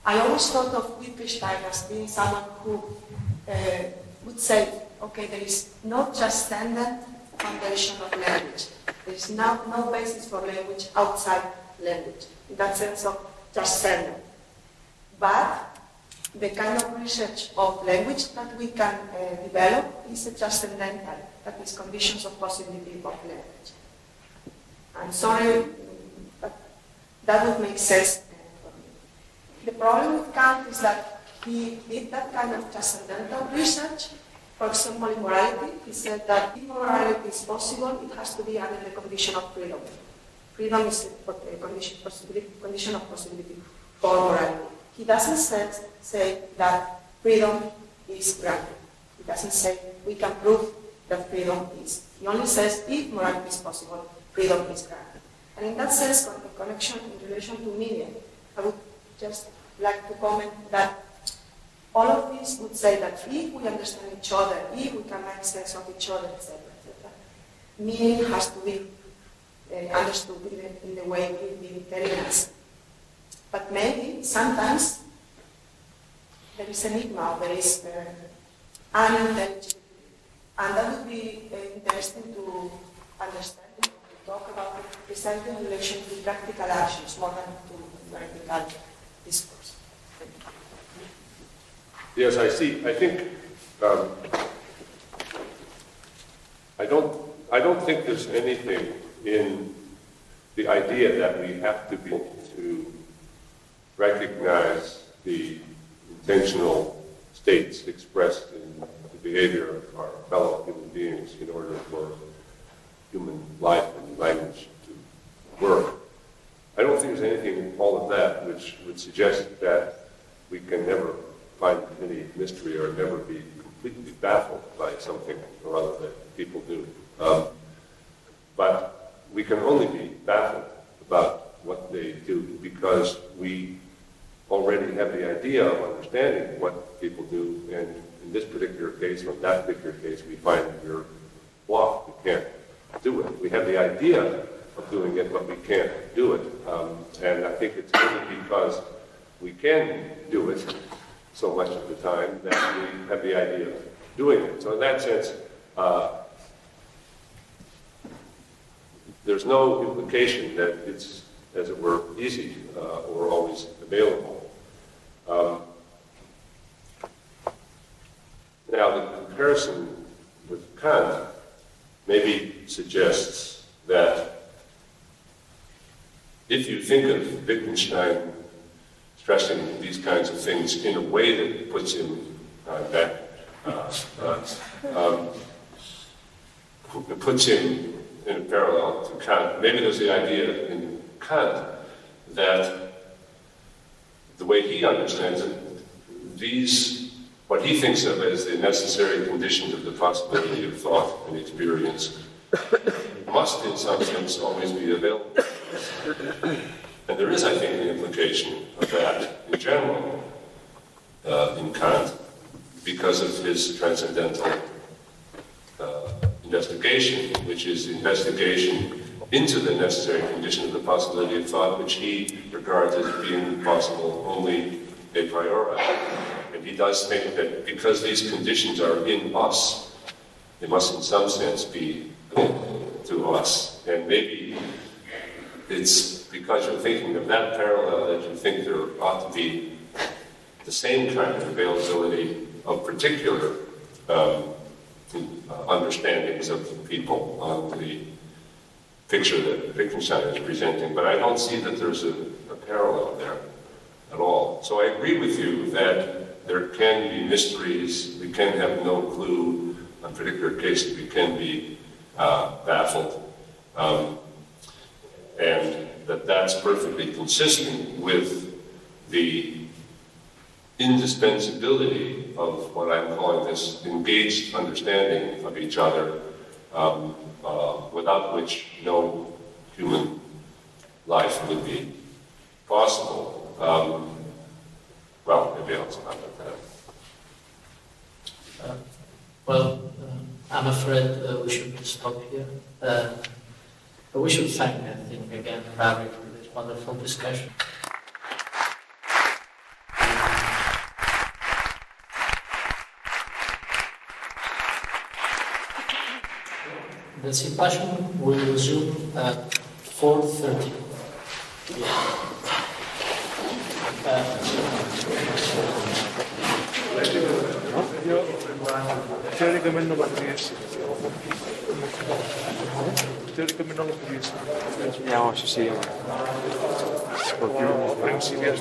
I always thought of Wittgenstein as being someone who would say, okay, there is no transcendent foundation of language. There is no basis for language outside language, in that sense of transcendent. But the kind of research of language that we can develop is a transcendental, that is conditions of possibility of language. I'm sorry, but that would make sense for me. The problem with Kant is that he did that kind of transcendental research. For example, in morality, he said that if morality is possible, it has to be under the condition of freedom. Freedom is a condition of possibility for morality. He doesn't say that freedom is granted. He doesn't say we can prove that freedom is. He only says if morality is possible, freedom is granted. And in that sense, the connection in relation to media, I would just like to comment that all of this would say that if we understand each other, if we can make sense of each other, etc., meaning has to be understood in the way we've been telling us. But maybe sometimes there is enigma, there is unintelligibility, and that would be interesting to understand and to talk about it precisely in relation to practical actions more than to theoretical discourse. Yes, I see. I think I don't think there's anything in the idea that we have to be able to recognize the intentional states expressed in the behavior of our fellow human beings in order for human life and language to work. I don't think there's anything in all of that which would suggest that we can never find any mystery or never be completely baffled by something or other that people do. But we can only be baffled about what they do because we already have the idea of understanding what people do, and in this particular case, or that particular case, we find that we're blocked. We can't do it. We have the idea of doing it, but we can't do it. And I think it's only because we can do it so much of the time that we have the idea of doing it. So in that sense, there's no implication that it's, as it were, easy or always available. Now, the comparison with Kant maybe suggests that if you think of Wittgenstein stressing these kinds of things in a way that puts him puts him in a parallel to Kant. Maybe there's the idea in Kant that the way he understands it, what he thinks of as the necessary conditions of the possibility of thought and experience must in some sense always be available. And there is, I think, an implication of that in general in Kant because of his transcendental investigation, which is investigation into the necessary condition of the possibility of thought, which he regards as being possible only a priori. And he does think that because these conditions are in us, they must in some sense be to us. And maybe it's because you're thinking of that parallel that you think there ought to be the same kind of availability of particular understandings of people on the picture that Wittgenstein is presenting. But I don't see that there's a parallel there at all. So I agree with you that there can be mysteries, we can have no clue on particular cases, we can be baffled, and that's perfectly consistent with the indispensability of what I'm calling this engaged understanding of each other without which no human life would be possible. Well, maybe I'll stop at that. I'm afraid we should stop here. But we should thank, I think, again, Barry for this wonderful discussion. The symposium will resume at 4:30 Teoricamente no podrías. Teoricamente no lo podrías. Ya, vamos, sí. Porque los principios